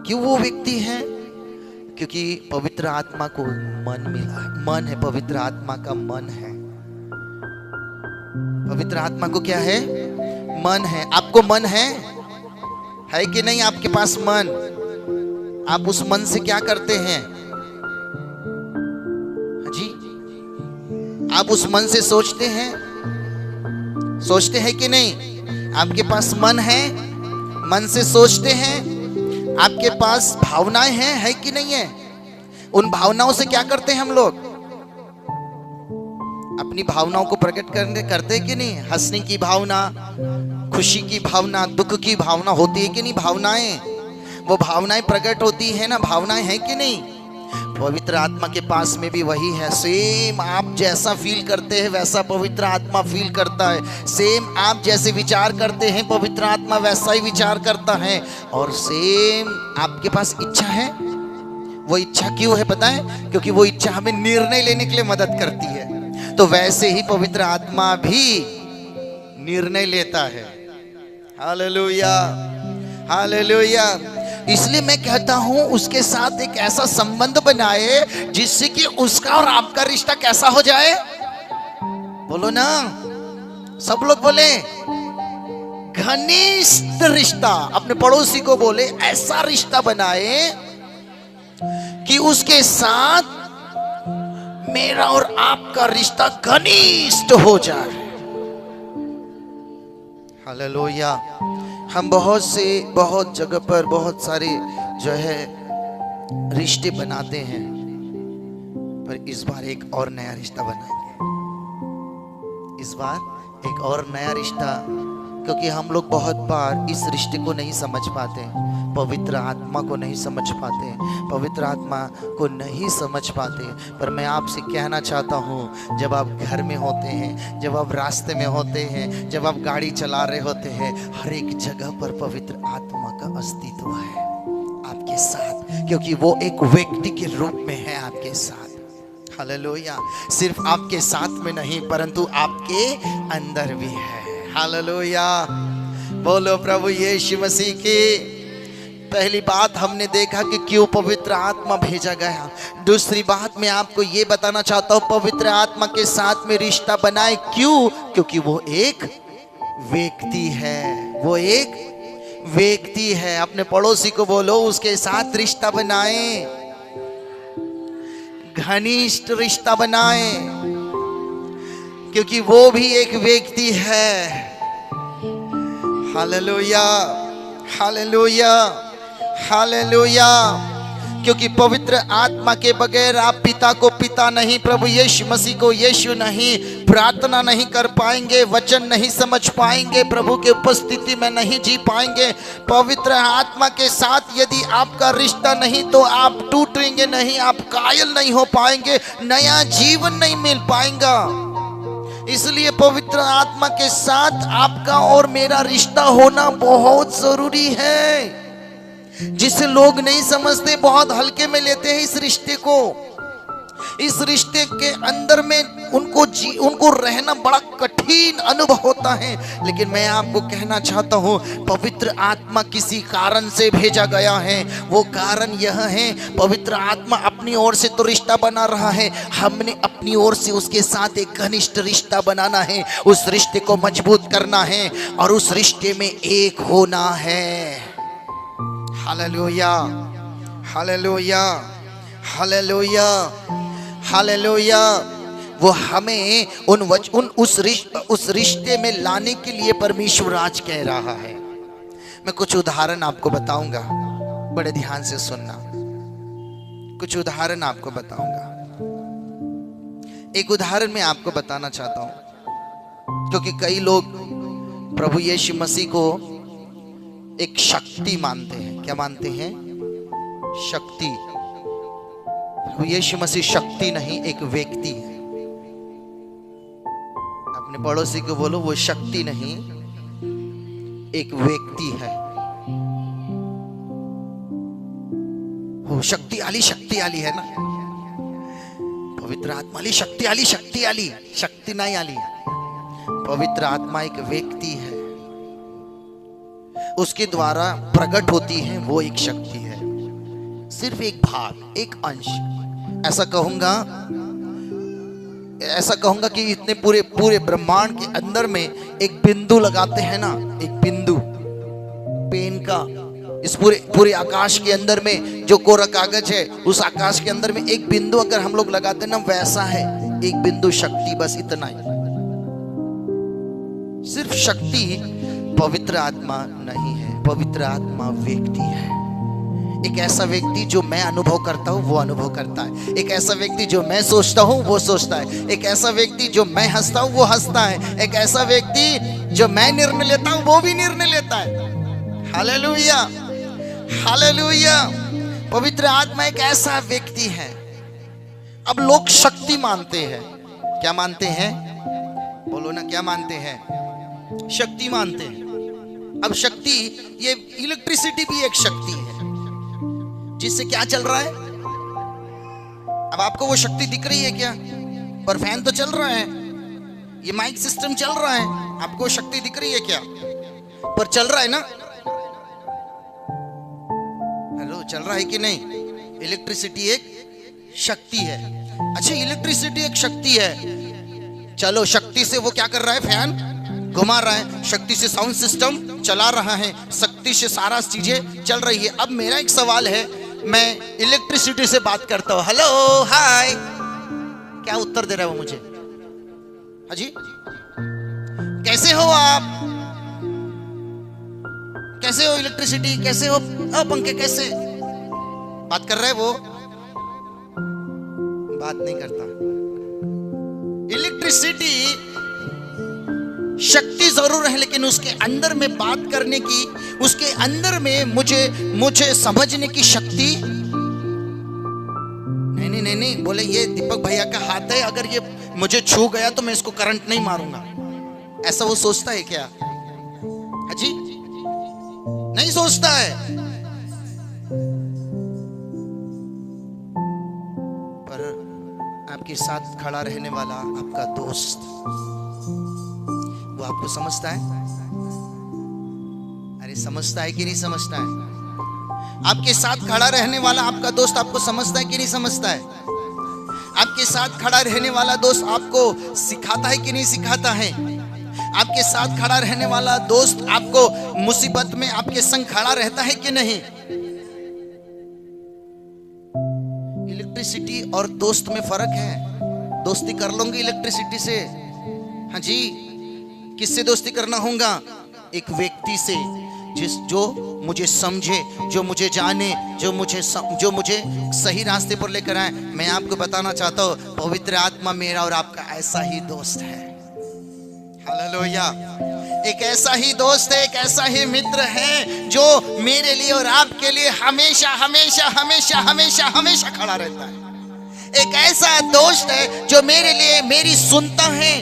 क्यों वो व्यक्ति है? क्योंकि पवित्र आत्मा को मन मिला है, मन है, पवित्र आत्मा का मन है। पवित्र आत्मा को क्या है? मन है। आपको मन है कि नहीं? आपके पास मन, आप उस मन से क्या करते हैं जी? आप उस मन से सोचते हैं, सोचते हैं कि नहीं? आपके पास मन है, मन से सोचते हैं, आपके पास भावनाएं हैं, है कि नहीं है? उन भावनाओं से क्या करते हैं हम लोग? अपनी भावनाओं को प्रकट करते कि नहीं? हंसने की भावना, खुशी की भावना, दुख की भावना होती है कि नहीं? भावनाएं, वो भावनाएं प्रकट होती है ना, भावनाएं हैं कि नहीं? पवित्र आत्मा के पास में भी वही है। सेम आप जैसा फील करते हैं वैसा पवित्र आत्मा फील करता है। सेम आप जैसे विचार करते हैं पवित्र आत्मा वैसा ही विचार करता है। और सेम आपके पास इच्छा है। वो इच्छा क्यों है पता है? क्योंकि वो इच्छा हमें निर्णय लेने के लिए मदद करती है। तो वैसे ही पवित्र आत्मा भी निर्णय लेता है। Hallelujah, hallelujah. इसलिए मैं कहता हूं उसके साथ एक ऐसा संबंध बनाए जिससे कि उसका और आपका रिश्ता कैसा हो जाए? बोलो ना, सब लोग बोले घनिष्ठ रिश्ता। अपने पड़ोसी को बोले ऐसा रिश्ता बनाए कि उसके साथ मेरा और आपका रिश्ता घनिष्ठ हो जाए। हालेलुया। हम बहुत जगह पर बहुत सारे जो है रिश्ते बनाते हैं, पर इस बार एक और नया रिश्ता बनाएंगे। इस बार एक और नया रिश्ता, क्योंकि हम लोग बहुत बार इस रिश्ते को नहीं समझ पाते, पवित्र आत्मा को नहीं समझ पाते, पवित्र आत्मा को नहीं समझ पाते। पर मैं आपसे कहना चाहता हूँ, जब आप घर में होते हैं, जब आप रास्ते में होते हैं, जब आप गाड़ी चला रहे होते हैं, हर एक जगह पर पवित्र आत्मा का अस्तित्व है आपके साथ, क्योंकि वो एक व्यक्ति के रूप में है आपके साथ। हालेलुया। सिर्फ आपके साथ में नहीं परंतु आपके अंदर भी है। हालेलुया। बोलो प्रभु यीशु मसीह की। पहली बात हमने देखा कि क्यों पवित्र आत्मा भेजा गया। दूसरी बात मैं आपको ये बताना चाहता हूँ, पवित्र आत्मा के साथ में रिश्ता बनाए क्यों? क्योंकि वो एक व्यक्ति है, वो एक व्यक्ति है। अपने पड़ोसी को बोलो उसके साथ रिश्ता बनाए, घनिष्ठ रिश्ता बनाए, क्योंकि वो भी एक व्यक्ति है। Hallelujah, hallelujah, hallelujah. क्योंकि पवित्र आत्मा के बगैर आप पिता को पिता नहीं, प्रभु यीशु मसीह को यीशु नहीं, प्रार्थना नहीं कर पाएंगे, वचन नहीं समझ पाएंगे, प्रभु के उपस्थिति में नहीं जी पाएंगे। पवित्र आत्मा के साथ यदि आपका रिश्ता नहीं तो आप टूटेंगे नहीं, आप कायल नहीं हो पाएंगे, नया जीवन नहीं मिल पाएगा। इसलिए पवित्र आत्मा के साथ आपका और मेरा रिश्ता होना बहुत जरूरी है, जिसे लोग नहीं समझते, बहुत हल्के में लेते हैं इस रिश्ते को। इस रिश्ते के अंदर में उनको रहना बड़ा कठिन अनुभव होता है। लेकिन मैं आपको कहना चाहता हूँ, पवित्र आत्मा किसी कारण से भेजा गया है। वो कारण यह है, पवित्र आत्मा अपनी ओर से तो रिश्ता बना रहा है, हमने अपनी ओर से उसके साथ एक घनिष्ठ रिश्ता बनाना है, उस रिश्ते को मजबूत करना है और उस रिश्ते में एक होना है। Hallelujah, hallelujah, hallelujah, hallelujah. वो हमें उस रिश्ते में लाने के लिए परमेश्वर आज कह रहा है। मैं कुछ उदाहरण आपको बताऊंगा, बड़े ध्यान से सुनना। कुछ उदाहरण आपको बताऊंगा। एक उदाहरण मैं आपको बताना चाहता हूं, क्योंकि कई लोग प्रभु यीशु मसीह को एक शक्ति मानते हैं। क्या मानते हैं? शक्ति। प्रभु यीशु मसीह शक्ति नहीं, एक व्यक्ति है। अपने पड़ोसी को बोलो, वो शक्ति नहीं, एक व्यक्ति है। वो शक्ति आली है ना, पवित्र आत्मा आली, शक्ति आली, शक्ति नहीं आली। पवित्र आत्मा एक व्यक्ति है, उसके द्वारा प्रकट होती है, वो एक शक्ति है। सिर्फ एक भाग, एक अंश। ऐसा कहूंगा कि इतने पूरे ब्रह्मांड के अंदर में एक बिंदु लगाते हैं ना, एक बिंदु पेन का, इस पूरे आकाश के अंदर में जो कोरा कागज है, उस आकाश के अंदर में एक बिंदु अगर हम लोग लगाते हैं ना, वैसा है एक बिंदु शक्ति, बस इतना ही। सिर्फ शक्ति पवित्र आत्मा नहीं है, पवित्र आत्मा व्यक्ति है। एक ऐसा व्यक्ति जो मैं अनुभव करता हूं, वो अनुभव करता है। एक ऐसा व्यक्ति जो मैं सोचता हूं, वो सोचता है। एक ऐसा व्यक्ति जो मैं हंसता हूं, वो हंसता है। एक ऐसा व्यक्ति जो मैं निर्णय लेता हूं, वो भी निर्णय लेता है। Hallelujah, hallelujah. पवित्र आत्मा एक ऐसा व्यक्ति है। अब लोग शक्ति मानते हैं। क्या मानते हैं? बोलो ना, क्या मानते हैं? शक्ति मानते हैं। अब शक्ति, ये इलेक्ट्रिसिटी भी एक शक्ति है, जिससे क्या चल रहा है? अब आपको वो शक्ति दिख रही है क्या? पर फैन तो चल रहा है, ये माइक सिस्टम चल रहा है, आपको शक्ति दिख रही है क्या? पर चल रहा है ना? हेलो, चल रहा है कि नहीं? इलेक्ट्रिसिटी एक शक्ति है। अच्छा, इलेक्ट्रिसिटी एक शक्ति है, चलो शक्ति से वो क्या कर रहा है? फैन घुमा रहा है, शक्ति से साउंड सिस्टम चला रहा है, शक्ति से सारा चीजें चल रही है। अब मेरा एक सवाल है, मैं इलेक्ट्रिसिटी से बात करता हूं, हेलो हाय, क्या उत्तर दे रहा है वो मुझे? हाजी, कैसे हो आप? कैसे हो इलेक्ट्रिसिटी? कैसे हो पंखे? कैसे बात कर रहे हैं? वो बात नहीं करता। इलेक्ट्रिसिटी शक्ति जरूर है, लेकिन उसके अंदर में बात करने की, उसके अंदर में मुझे समझने की शक्ति नहीं। बोले ये दीपक भैया का हाथ है, अगर ये मुझे छू गया तो मैं इसको करंट नहीं मारूंगा, ऐसा वो सोचता है क्या? हाजी, नहीं सोचता है। पर आपके साथ खड़ा रहने वाला आपका दोस्त, वो आपको समझता है? अरे समझता है कि नहीं समझता है? आपके साथ खड़ा रहने वाला आपका दोस्त आपको समझता है कि नहीं समझता है? आपके साथ खड़ा रहने वाला दोस्त आपको सिखाता है कि नहीं सिखाता है? आपके साथ खड़ा रहने वाला दोस्त आपको मुसीबत में आपके संग खड़ा रहता है कि नहीं? इलेक्ट्रिसिटी और दोस्त में फर्क है। दोस्ती कर लूंगी इलेक्ट्रिसिटी से, हाँ जी। किससे दोस्ती करना होगा? एक व्यक्ति से, जो मुझे समझे, जो मुझे जाने, जो मुझे सही रास्ते पर लेकर आए। मैं आपको बताना चाहता हूँ, पवित्र आत्मा मेरा और आपका ऐसा ही दोस्त है। हालेलुया। एक ऐसा ही दोस्त है, एक ऐसा ही मित्र है जो मेरे लिए और आपके लिए हमेशा हमेशा हमेशा हमेशा हमेशा खड़ा रहता है। एक ऐसा दोस्त है जो मेरे लिए मेरी सुनता है।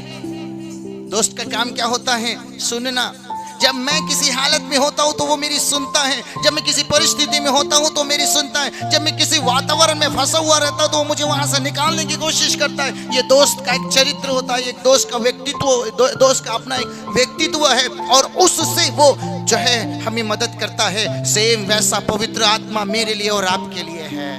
दोस्त का काम क्या होता है? सुनना। जब मैं किसी हालत में होता हूं तो वो मेरी सुनता है। जब मैं किसी परिस्थिति में होता हूं तो मेरी सुनता है। जब मैं किसी वातावरण में फंसा हुआ रहता हूं तो वो मुझे वहां से निकालने की कोशिश करता है। ये दोस्त का एक चरित्र होता है, एक दोस्त का व्यक्तित्व, दोस्त का अपना एक व्यक्तित्व है, और उससे वो जो है हमें मदद करता है। सेम वैसा पवित्र आत्मा मेरे लिए और आपके लिए है।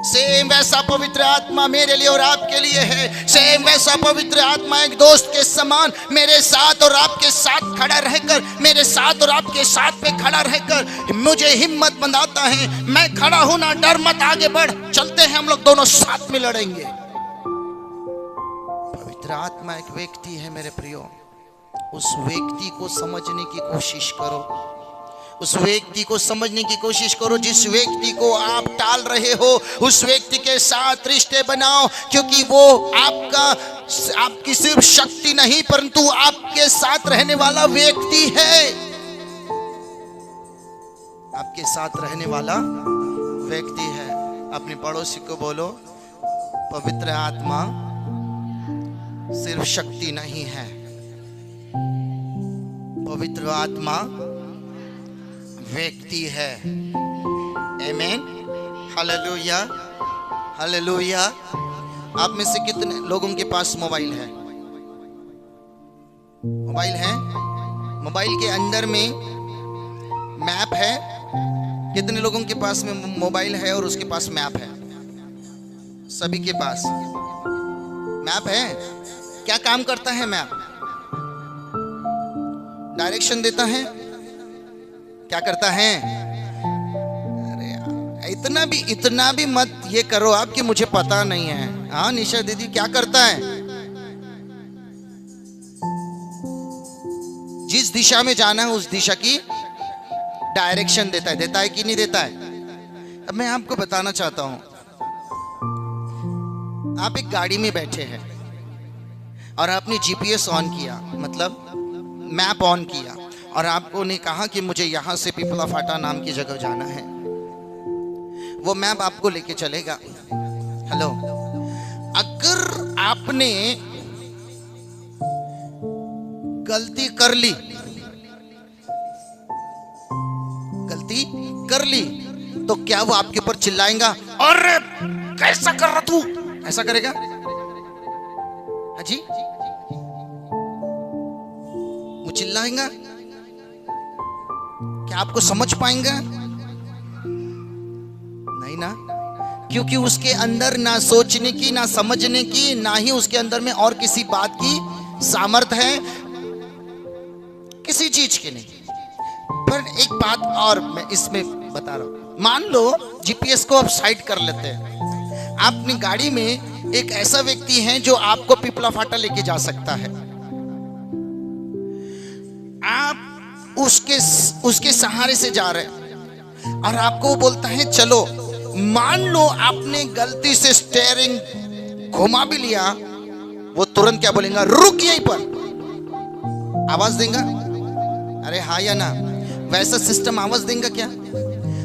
सेम वैसा पवित्र आत्मा मेरे लिए और आपके लिए है। सेम वैसा पवित्र आत्मा एक दोस्त के समान मेरे साथ और आपके साथ खड़ा रहकर, मेरे साथ और आपके साथ पे खड़ा रहकर मुझे हिम्मत बंधाता है। मैं खड़ा हूं ना, डर मत, आगे बढ़, चलते हैं हम लोग दोनों साथ में लड़ेंगे। पवित्र आत्मा एक व्यक्ति है मेरे प्रियो। उस व्यक्ति को समझने की कोशिश करो, उस व्यक्ति को समझने की कोशिश करो। जिस व्यक्ति को आप टाल रहे हो उस व्यक्ति के साथ रिश्ते बनाओ, क्योंकि वो आपकी सिर्फ शक्ति नहीं परंतु आपके साथ रहने वाला व्यक्ति है। आपके साथ रहने वाला व्यक्ति है। अपने पड़ोसी को बोलो, पवित्र आत्मा सिर्फ शक्ति नहीं है, पवित्र आत्मा व्यक्ति है। आमीन, हालेलुया, हालेलुया। आप में से कितने लोगों के पास मोबाइल है? मोबाइल है? मोबाइल के अंदर में मैप है। कितने लोगों के पास में मोबाइल है और उसके पास मैप है? सभी के पास मैप है। क्या काम करता है मैप? डायरेक्शन देता है। क्या करता है? अरे इतना भी मत ये करो आप कि मुझे पता नहीं है। हाँ निशा दीदी, क्या करता है? जिस दिशा में जाना है उस दिशा की डायरेक्शन देता है कि नहीं देता है? अब मैं आपको बताना चाहता हूं, आप एक गाड़ी में बैठे हैं और आपने जीपीएस ऑन किया, मतलब मैप ऑन किया, और आपको ने कहा कि मुझे यहां से पिपला फाटा नाम की जगह जाना है। वो मैप आपको लेके चलेगा। हेलो, अगर आपने गलती कर ली तो क्या वो आपके ऊपर चिल्लाएगा, अरे कैसा कर रहा तू? ऐसा करेगा? जी, वो चिल्लाएगा? क्या आपको समझ पाएंगे? नहीं ना, क्योंकि उसके अंदर ना सोचने की, ना समझने की, ना ही उसके अंदर में और किसी बात की सामर्थ्य है, किसी चीज की नहीं। पर एक बात और मैं इसमें बता रहा हूं, मान लो जीपीएस को आप साइड कर लेते हैं। अपनी गाड़ी में एक ऐसा व्यक्ति है जो आपको पिपला फाटा लेके जा सकता है। आप उसके सहारे से जा रहे हैं और आपको बोलता है चलो। मान लो आपने गलती से स्टीयरिंग घुमा भी लिया, वो तुरंत क्या बोलेगा? रुक यहीं पर। आवाज देगा? अरे हाँ या ना? वैसा सिस्टम आवाज देगा क्या?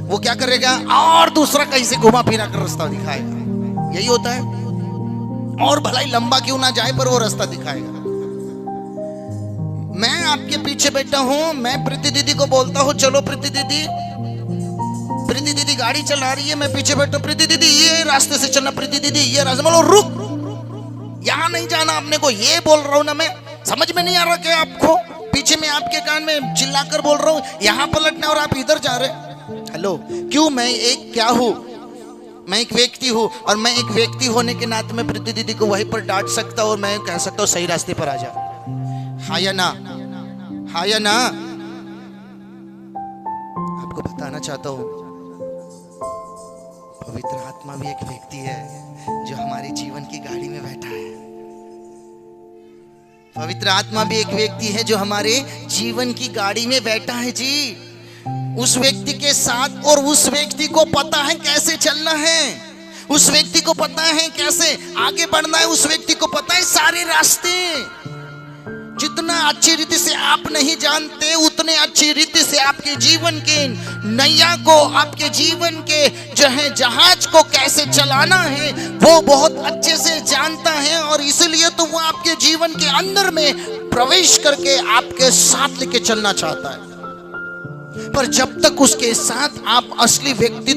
वो क्या करेगा? और दूसरा कहीं से घुमा फिरा कर रास्ता दिखाएगा। यही होता है। और भलाई लंबा क्यों ना जाए पर वो रास्ता दिखाएगा। मैं आपके पीछे बैठा हूं, मैं प्रीति दीदी को बोलता हूं चलो प्रीति दीदी गाड़ी चला रही है, मैं पीछे बैठा, प्रीति दीदी ये रास्ते से चलना, प्रीति दीदी ये रास्ते। बोलो रुक, यहां नहीं जाना आपने को, ये बोल रहा हूं ना मैं। समझ में नहीं आ रहा क्या आपको? पीछे में आपके कान में चिल्लाकर बोल रहा हूं यहां पलटना और आप इधर जा रहे। हेलो, क्यों? मैं एक क्या हूं? मैं एक व्यक्ति हूं, और मैं एक व्यक्ति होने के नाते मैं प्रीति दीदी को वहीं पर डांट सकता और मैं कह सकता हूं सही रास्ते पर आ जा। हाँ या ना? हाँ या ना? आपको बताना चाहता हूं, पवित्र आत्मा भी एक व्यक्ति है जो हमारे जीवन की गाड़ी में बैठा है। पवित्र आत्मा भी एक व्यक्ति है जो हमारे जीवन की गाड़ी में बैठा है जी। उस व्यक्ति के साथ, और उस व्यक्ति को पता है कैसे चलना है, उस व्यक्ति को पता है कैसे आगे बढ़ना है, उस व्यक्ति को पता है सारे रास्ते। जितना अच्छी रीति से आप नहीं जानते उतने अच्छी रीति से आपके जीवन के नैया को, आपके जीवन के जो है जहाज को कैसे चलाना है वो बहुत अच्छे से जानता है। और इसलिए तो वो आपके जीवन के अंदर में प्रवेश करके आपके साथ लेके चलना चाहता है। पर जब तक उसके साथ आप असली व्यक्ति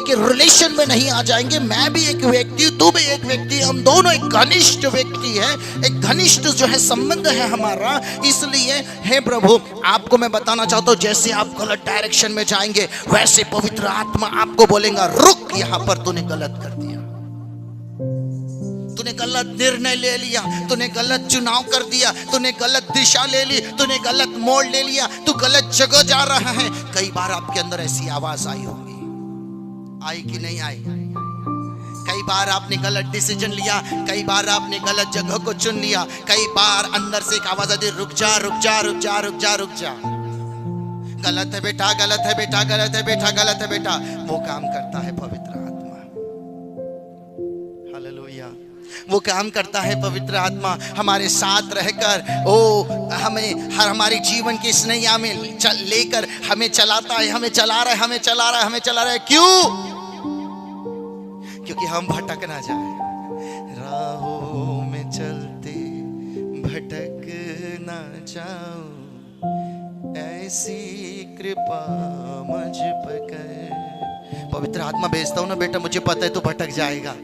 के रिलेशन में नहीं आ जाएंगे, मैं भी एक व्यक्ति, तू भी एक व्यक्ति, हम दोनों एक घनिष्ठ व्यक्ति है, एक घनिष्ठ जो है संबंध है हमारा। इसलिए हे प्रभु, आपको मैं बताना चाहता हूं, जैसे आप गलत डायरेक्शन में जाएंगे वैसे पवित्र आत्मा आपको बोलेगा रुक, यहां पर तूने गलत कर दिया, तूने गलत निर्णय ले लिया, तूने गलत चुनाव कर दिया, तूने गलत दिशा ले ली, तूने गलत मोड़ ले लिया, तू गलत जगह जा रहा है। कई बार आपके अंदर ऐसी आवाज आई होगी, आई कि नहीं आई? कई बार आपने गलत डिसीजन लिया, कई बार आपने गलत जगह को चुन लिया, कई बार अंदर से एक आवाज आती रुक जा रुक जा रुक जा रुक जा रुक जा। गलत है बेटा, गलत है बेटा, गलत है बेटा, गलत है बेटा, वो काम करता है पवित्र आत्मा। हालेलुया। वो काम करता है पवित्र आत्मा हमारे साथ रहकर, हमें हमारे जीवन की इस नैया में लेकर हमें चलाता है, हमें चला रहा है, हमें चला रहा है, हमें चला रहा है। क्यों? क्योंकि हम भटक ना जाए, राहों में चलते भटक ना जाओ, ऐसी कृपा मुझ पर कर। पवित्र आत्मा भेजता हूं ना बेटा, मुझे पता है तू भटक जाएगा।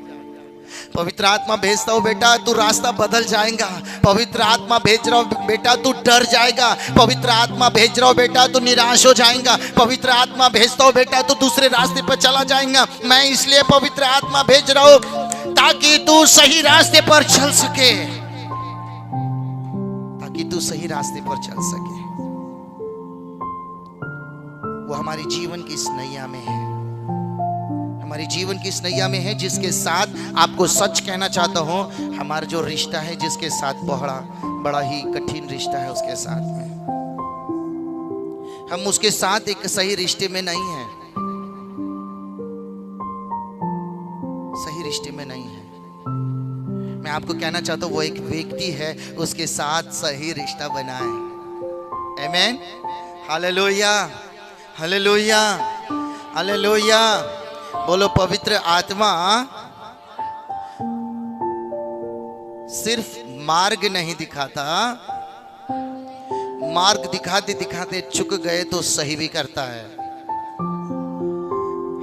पवित्र आत्मा भेजता हूं बेटा, तू रास्ता बदल जाएगा। पवित्र आत्मा भेज रहा हूं बेटा, तू डर जाएगा। पवित्र आत्मा भेज रहा हूं बेटा, तू निराश हो जाएगा। पवित्र आत्मा भेजता हूं बेटा, तू दूसरे रास्ते पर चला जाएगा। मैं इसलिए पवित्र आत्मा भेज रहा हूं ताकि तू सही रास्ते पर चल सके, ताकि तू सही रास्ते पर चल सके। वो हमारे जीवन की इस नैया में है, हमारे जीवन की इस नैया में है, जिसके साथ आपको सच कहना चाहता हूं, हमारा जो रिश्ता है, जिसके साथ बड़ा ही कठिन रिश्ता है उसके साथ में। हम उसके साथ एक सही रिश्ते में नहीं है, सही रिश्ते में नहीं है। मैं आपको कहना चाहता हूं वो एक व्यक्ति है, उसके साथ सही रिश्ता बनाए। आमीन। Hallelujah, hallelujah, hallelujah. बोलो पवित्र आत्मा सिर्फ मार्ग नहीं दिखाता, मार्ग दिखाते दिखाते चुक गए तो सही भी करता है।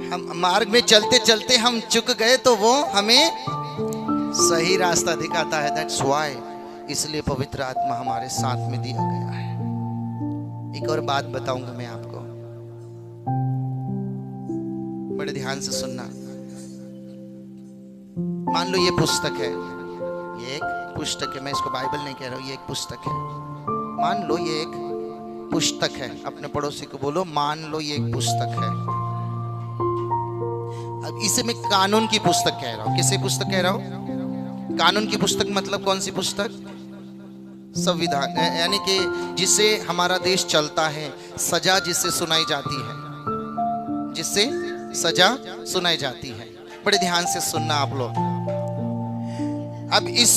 हम मार्ग में चलते चलते हम चुक गए तो वो हमें सही रास्ता दिखाता है। दैट्स व्हाई, इसलिए पवित्र आत्मा हमारे साथ में दिया गया है। एक और बात बताऊंगा मैं आपको, बड़े ध्यान से सुनना। मान लो ये पुस्तक है, ये एक पुस्तक है, मैं इसको बाइबल नहीं कह रहा हूं, ये एक पुस्तक है। मान लो ये एक पुस्तक है, अपने पड़ोसी को बोलो मान लो ये एक पुस्तक है। अब इसे मैं कानून की पुस्तक कह रहा हूं। किसे पुस्तक कह रहा हूं? कानून की पुस्तक मतलब कौन सी पुस्तक? संविधान, यानी कि जिससे हमारा देश चलता है, सजा जिससे सुनाई जाती है, जिससे सजा सुनाई जाती है। बड़े ध्यान से सुनना आप लोग। अब इस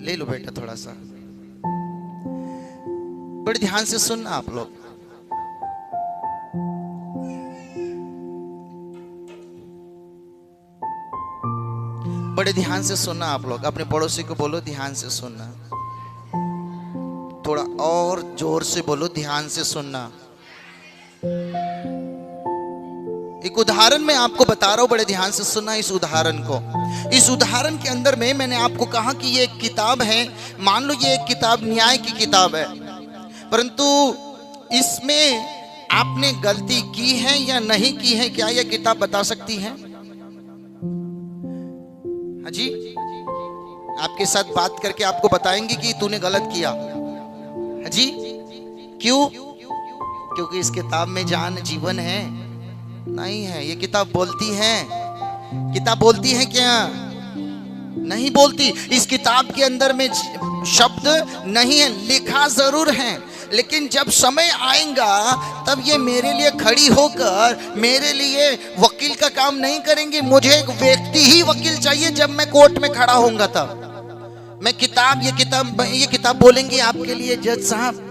ले लो बेटा थोड़ा सा, बड़े ध्यान से सुनना आप लोग। बड़े ध्यान से सुनना आप लोग। अपने पड़ोसी को बोलो ध्यान से सुनना। थोड़ा और जोर से बोलो ध्यान से सुनना। एक उदाहरण मैं आपको बता रहा हूं, बड़े ध्यान से सुनना इस उदाहरण को। इस उदाहरण के अंदर में मैंने आपको कहा कि ये एक किताब है। मान लो ये एक किताब न्याय की किताब है, परंतु इसमें आपने गलती की है या नहीं की है, क्या यह किताब बता सकती है? हाँ जी, आपके साथ बात करके आपको बताएंगे कि तूने गलत किया। हाँ जी, क्यों? क्योंकि इस किताब में जान जीवन है? नहीं है। ये किताब बोलती है, किताब बोलती है क्या? नहीं बोलती। इस किताब के अंदर में शब्द नहीं है, लिखा जरूर है, लेकिन जब समय आएगा तब ये मेरे लिए खड़ी होकर मेरे लिए वकील का काम नहीं करेंगे। मुझे एक व्यक्ति ही वकील चाहिए। जब मैं कोर्ट में खड़ा होऊंगा तब मैं ये किताब बोलेंगे आपके लिए, जज साहब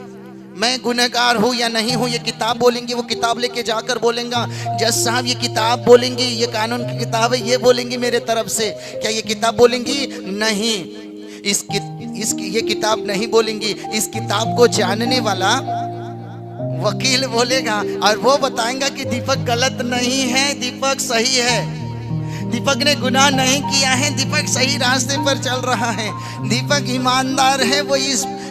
मैं गुनहगार हूँ या नहीं हूँ, ये किताब बोलेंगे। वो किताब लेके जाकर बोलेंगा जज साहब ये किताब बोलेंगी, ये कानून की किताब है, ये बोलेंगी मेरे तरफ से। क्या ये किताब बोलेंगी? नहीं, ये किताब नहीं बोलेंगी। इस किताब को जानने वाला वकील बोलेगा और वो बताएगा कि दीपक गलत नहीं है, दीपक सही है, दीपक ने गुनाह नहीं किया है, दीपक सही रास्ते पर चल रहा है, दीपक ईमानदार है। वो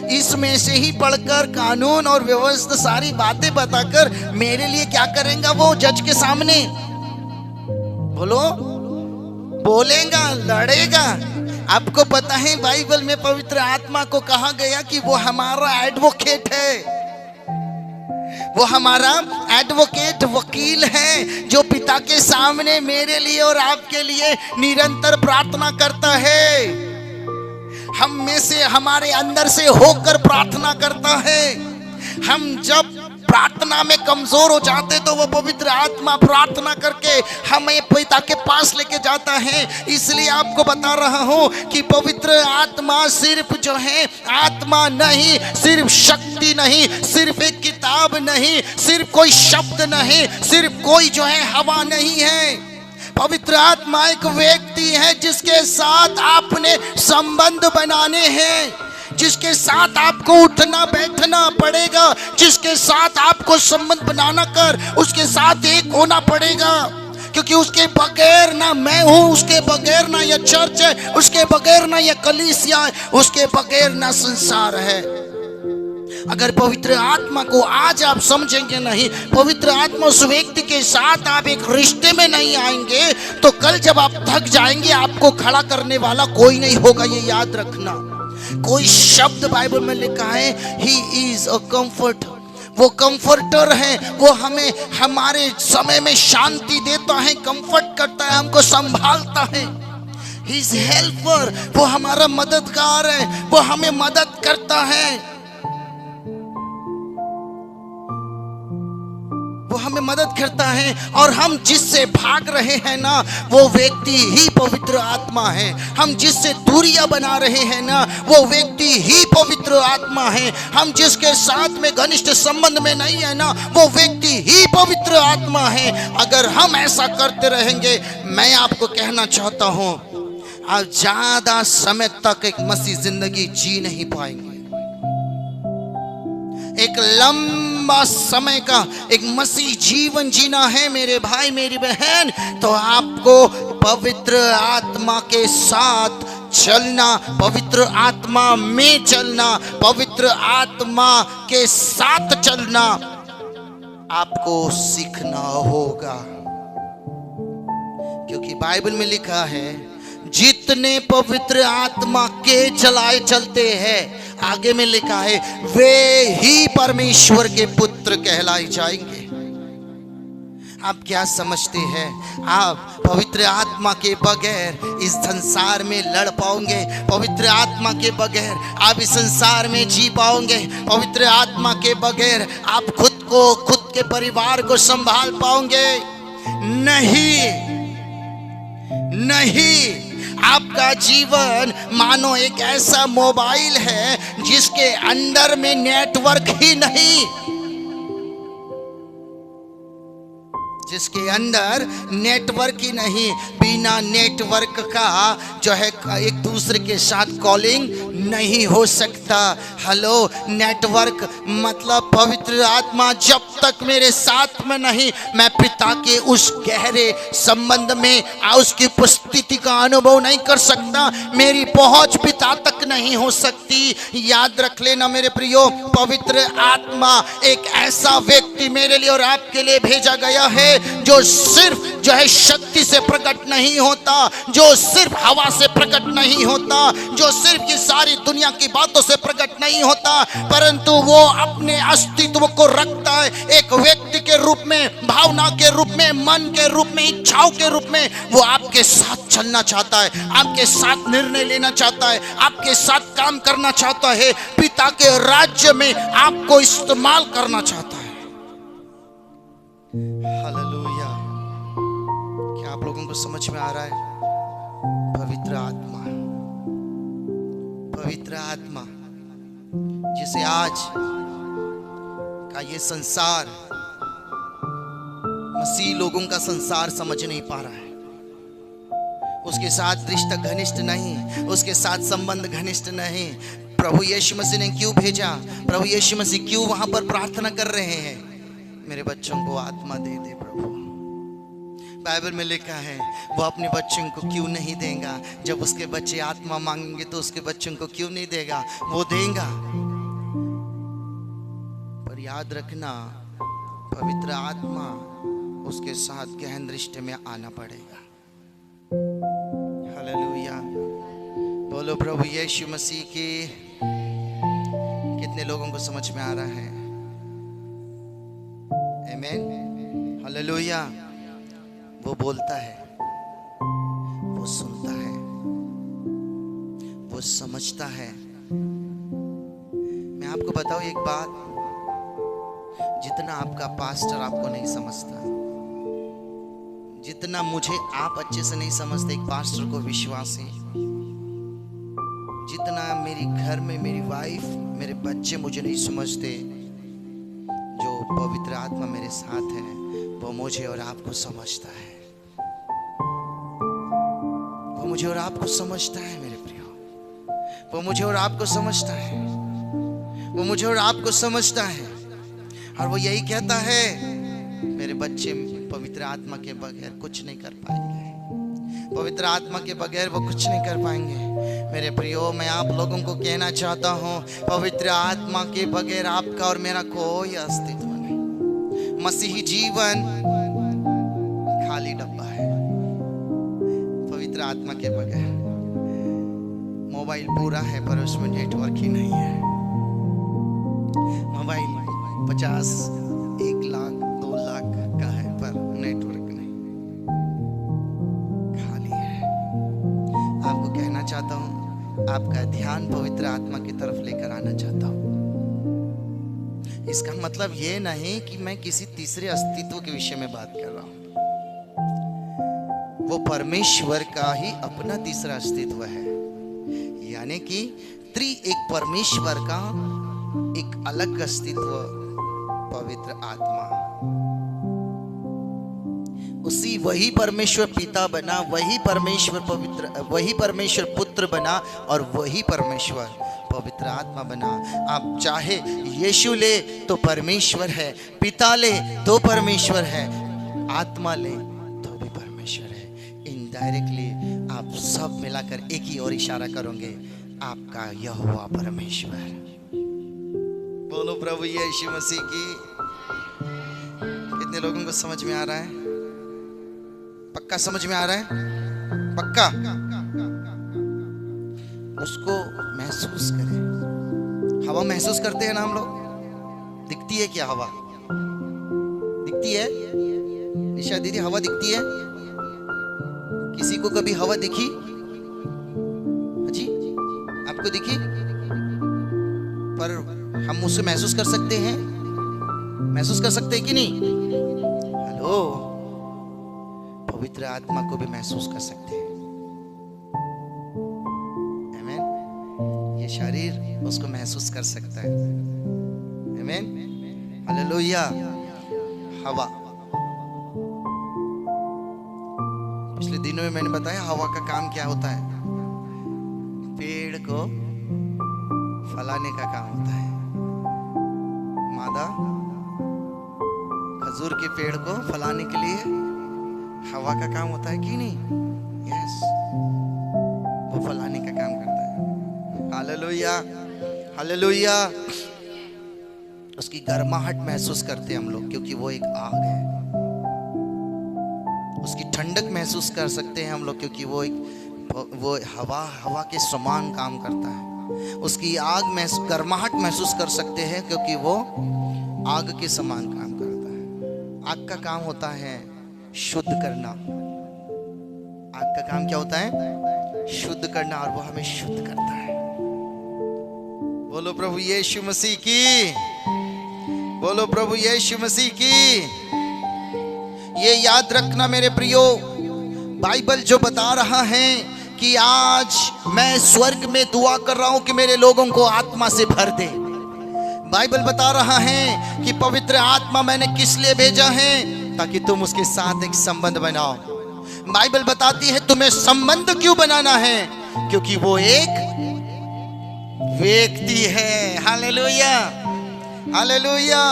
इसमें से ही पढ़कर कानून और व्यवस्था सारी बातें बताकर मेरे लिए क्या करेगा? वो जज के सामने बोलो बोलेगा, लड़ेगा। आपको पता है बाइबल में पवित्र आत्मा को कहा गया कि वो हमारा एडवोकेट है, वो हमारा एडवोकेट वकील है, जो पिता के सामने मेरे लिए और आपके लिए निरंतर प्रार्थना करता है। हम में से, हमारे अंदर से होकर प्रार्थना करता है। हम जब प्रार्थना में कमजोर हो जाते तो वो पवित्र आत्मा प्रार्थना करके हमें पिता के पास लेके जाता है। इसलिए आपको बता रहा हूं कि पवित्र आत्मा सिर्फ जो है आत्मा नहीं, सिर्फ शक्ति नहीं, सिर्फ एक किताब नहीं, सिर्फ कोई शब्द नहीं, सिर्फ कोई जो है हवा नहीं है। पवित्र आत्मा एक व्यक्ति है जिसके साथ आपने संबंध बनाने हैं, जिसके साथ आपको उठना बैठना पड़ेगा, जिसके साथ आपको संबंध बनाना कर उसके साथ एक होना पड़ेगा। क्योंकि उसके बगैर ना मैं हूं, उसके बगैर ना यह चर्च है, उसके बगैर ना यह कलीसिया है, उसके बगैर ना संसार है। अगर पवित्र आत्मा को आज आप समझेंगे नहीं, पवित्र आत्मा उस व्यक्ति के साथ आप एक रिश्ते में नहीं आएंगे, तो कल जब आप थक जाएंगे आपको खड़ा करने वाला कोई नहीं होगा। ये याद रखना। कोई शब्द बाइबल में लिखा है, ही इज अ कंफर्ट, वो कंफर्टर है, वो हमें हमारे समय में शांति देता है, कंफर्ट करता है, हमको संभालता है। ही इज हेल्पर, वो हमारा मददगार है, वो हमें मदद करता है, वो हमें मदद करता है। और हम जिससे भाग रहे हैं ना वो व्यक्ति ही पवित्र आत्मा है। हम जिससे दूरियां बना रहे हैं ना वो व्यक्ति ही पवित्र आत्मा है। हम जिसके साथ में घनिष्ठ संबंध में नहीं है ना वो व्यक्ति ही पवित्र आत्मा है। अगर हम ऐसा करते रहेंगे, मैं आपको कहना चाहता हूं, आप ज्यादा समय तक एक मसीह जिंदगी जी नहीं पाएंगे। एक लंबा समय का एक मसीह जीवन जीना है मेरे भाई मेरी बहन, तो आपको पवित्र आत्मा के साथ चलना, पवित्र आत्मा में चलना, पवित्र आत्मा के साथ चलना आपको सीखना होगा। क्योंकि बाइबल में लिखा है, जितने पवित्र आत्मा के चलाए चलते हैं, आगे में लिखा है, वे ही परमेश्वर के पुत्र कहलाए जाएंगे। आप क्या समझते हैं? आप पवित्र आत्मा के बगैर इस संसार में लड़ पाओगे? पवित्र आत्मा के बगैर आप इस संसार में जी पाओगे? पवित्र आत्मा के बगैर आप खुद को, खुद के परिवार को संभाल पाओगे? नहीं, नहीं। आपका जीवन मानो एक ऐसा मोबाइल है जिसके अंदर में नेटवर्क ही नहीं, जिसके अंदर नेटवर्क ही नहीं। बिना नेटवर्क का जो है एक दूसरे के साथ कॉलिंग नहीं हो सकता। हेलो, नेटवर्क मतलब पवित्र आत्मा जब तक मेरे साथ में नहीं, मैं पिता के उस गहरे संबंध में उसकी उपस्थिति का अनुभव नहीं कर सकता। मेरी पहुंच पिता तक नहीं हो सकती। याद रख लेना मेरे प्रियो, पवित्र आत्मा एक ऐसा व्यक्ति मेरे लिए और आपके लिए भेजा गया है जो सिर्फ जो है शक्ति से प्रकट नहीं होता, जो सिर्फ हवा से प्रकट नहीं होता, जो सिर्फ ये सारी दुनिया की बातों से प्रकट नहीं होता, परंतु वो अपने अस्तित्व को रखता है एक व्यक्ति के रूप में, भावना के रूप में, मन के रूप में, इच्छाओं के रूप में। वो आपके साथ चलना चाहता है, आपके साथ निर्णय लेना चाहता है, आपके साथ काम करना चाहता है, पिता के राज्य में आपको इस्तेमाल करना चाहता है। हालेलुया। क्या आप लोगों को समझ में आ रहा है? पवित्र आत्मा, पवित्र आत्मा जिसे आज का ये संसार, मसीह लोगों का संसार समझ नहीं पा रहा है। उसके साथ रिश्ता घनिष्ठ नहीं, उसके साथ संबंध घनिष्ठ नहीं। प्रभु यीशु मसीह ने क्यों भेजा? प्रभु यीशु मसीह क्यों वहां पर प्रार्थना कर रहे हैं? मेरे बच्चों को आत्मा दे दे प्रभु। बाइबल में लिखा है, वो अपने बच्चों को क्यों नहीं देगा? जब उसके बच्चे आत्मा मांगेंगे तो उसके बच्चों को क्यों नहीं देगा? वो देगा। पर याद रखना, पवित्र आत्मा उसके साथ गहन रिश्ते में आना पड़ेगा। हालेलुया। बोलो प्रभु यीशु मसीह की। कितने लोगों को समझ में आ रहा है? आमीन। हालेलुया। वो बोलता है, वो सुनता है, वो समझता है। मैं आपको बताऊं एक बात, जितना आपका पास्टर आपको नहीं समझता, जितना मुझे आप अच्छे से नहीं समझते एक पास्टर को विश्वासी, जितना मेरी घर में मेरी वाइफ मेरे बच्चे मुझे नहीं समझते, जो पवित्र आत्मा मेरे साथ है वो मुझे और आपको समझता है। वो मुझे और आपको समझता है मेरे प्रियो, वो मुझे और आपको समझता है, वो मुझे और आपको समझता है। और वो यही कहता है, मेरे बच्चे पवित्र आत्मा के बगैर कुछ नहीं कर पाएंगे, पवित्र आत्मा के बगैर वो कुछ नहीं कर पाएंगे। मेरे प्रियो, मैं आप लोगों को कहना चाहता हूँ, पवित्र आत्मा के बगैर आपका और मेरा कोई अस्तित्व नहीं। मसीही जीवन खाली डब्बा है पवित्र आत्मा के बगैर। मोबाइल पूरा है पर उसमें नेटवर्क ही नहीं है। मोबाइल 50, 1 लाख, 2 लाख का है पर नेटवर्क नहीं, खाली है। आपको कहना चाहता हूँ, आपका ध्यान पवित्र आत्मा की तरफ लेकर आना चाहता हूँ। इसका मतलब ये नहीं कि मैं किसी तीसरे अस्तित्व के विषय में बात कर रहा हूँ। वो परमेश्वर का ही अपना तीसरा अस्तित्व है, यानी कि त्रिएक परमेश्वर का एक अलग अस्तित्व पवित्र आत्मा। उसी वही परमेश्वर पिता बना, वही परमेश्वर पवित्र, वही परमेश्वर पुत्र बना और वही परमेश्वर पवित्र आत्मा बना। आप चाहे यीशु ले तो परमेश्वर है, पिता ले तो परमेश्वर है, आत्मा ले तो भी परमेश्वर है। इनडायरेक्टली आप सब मिलाकर एक ही और इशारा करोगे, आपका यहोवा परमेश्वर। बोलो प्रभु यीशु मसीह की। कितने लोगों को समझ में आ रहा है? पक्का समझ में आ रहा है? पक्का? उसको महसूस करें। हवा महसूस करते हैं ना हम लोग? दिखती है क्या हवा? दिखती है? निशा दीदी, हवा दिखती है? किसी को कभी हवा दिखी? जी, आपको दिखी? पर हम उसे महसूस कर सकते हैं? महसूस कर सकते हैं कि नहीं? हेलो, पवित्र आत्मा को भी महसूस कर सकते हैं। आमीन। ये शरीर उसको महसूस कर सकता है। आमीन। हालेलुया। हवा, पिछले दिनों में मैंने बताया हवा का काम क्या होता है। पेड़ को फलाने का काम होता है। मादा खजूर के पेड़ को फलाने के लिए हवा का काम होता है कि नहीं? यस, वो फलाने का काम करता है। Hallelujah, hallelujah. उसकी गर्माहट महसूस करते हैं हम लोग, क्योंकि वो एक आग है। उसकी ठंडक महसूस कर सकते हैं हम लोग, क्योंकि वो हवा के समान काम करता है। उसकी आग में गर्माहट महसूस कर सकते हैं, क्योंकि वो आग के समान काम करता है। आग का काम होता है शुद्ध करना। आग का काम क्या होता है? शुद्ध करना, और वो हमें शुद्ध करता है। बोलो प्रभु यीशु मसीह की। बोलो प्रभु यीशु मसीह की। ये याद रखना मेरे प्रियो, बाइबल जो बता रहा है कि आज मैं स्वर्ग में दुआ कर रहा हूं कि मेरे लोगों को आत्मा से भर दे। बाइबल बता रहा है कि पवित्र आत्मा मैंने किस लिए भेजा है? ताकि तुम उसके साथ एक संबंध बनाओ। बाइबल बताती है तुम्हें संबंध क्यों बनाना है? क्योंकि वो एक व्यक्ति है। Hallelujah, hallelujah.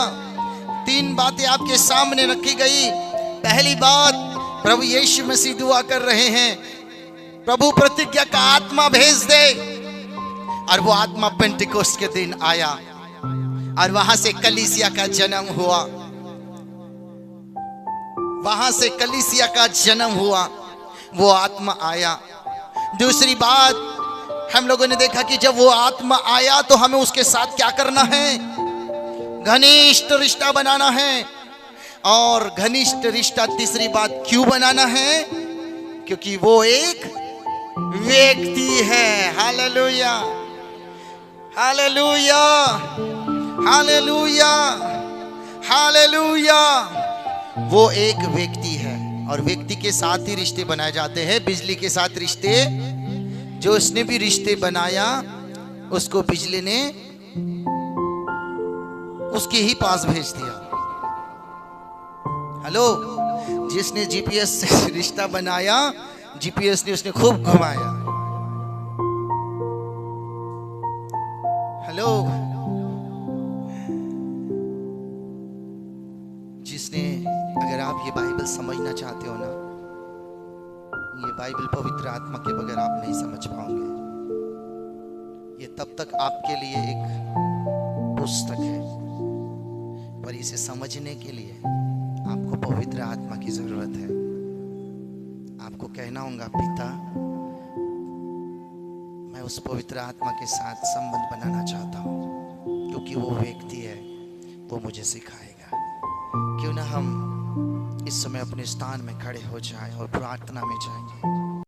3 बातें आपके सामने रखी गई। पहली बात, प्रभु यीशु मसीह दुआ कर रहे हैं, प्रभु प्रतिज्ञा का आत्मा भेज दे। और वो आत्मा पेंटिकोस्ट के दिन आया और वहां से कलीसिया का जन्म हुआ। वहां से कलीसिया का जन्म हुआ, वो आत्मा आया। दूसरी बात, हम लोगों ने देखा कि जब वो आत्मा आया तो हमें उसके साथ क्या करना है? घनिष्ठ रिश्ता बनाना है। और घनिष्ठ रिश्ता तीसरी बात क्यों बनाना है? क्योंकि वो एक व्यक्ति है। Hallelujah, hallelujah, hallelujah, hallelujah. वो एक व्यक्ति है और व्यक्ति के साथ ही रिश्ते बनाए जाते हैं। बिजली के साथ रिश्ते, जो उसने भी रिश्ते बनाया उसको बिजली ने उसके ही पास भेज दिया। हेलो, जिसने जीपीएस से रिश्ता बनाया, जीपीएस ने उसने खूब घुमाया। हेलो, जिसने, अगर आप ये बाइबल समझना चाहते हो ना, ये बाइबल पवित्र आत्मा के बगैर आप नहीं समझ पाओगे। ये तब तक आपके लिए एक पुस्तक है, पर इसे समझने के लिए आपको पवित्र आत्मा की जरूरत है। आपको कहना होगा, पिता मैं उस पवित्र आत्मा के साथ संबंध बनाना चाहता हूँ, क्योंकि वो व्यक्ति है, वो मुझे सिखाएगा। क्यों ना हम इस समय अपने स्थान में खड़े हो जाएं और प्रार्थना में जाएंगे।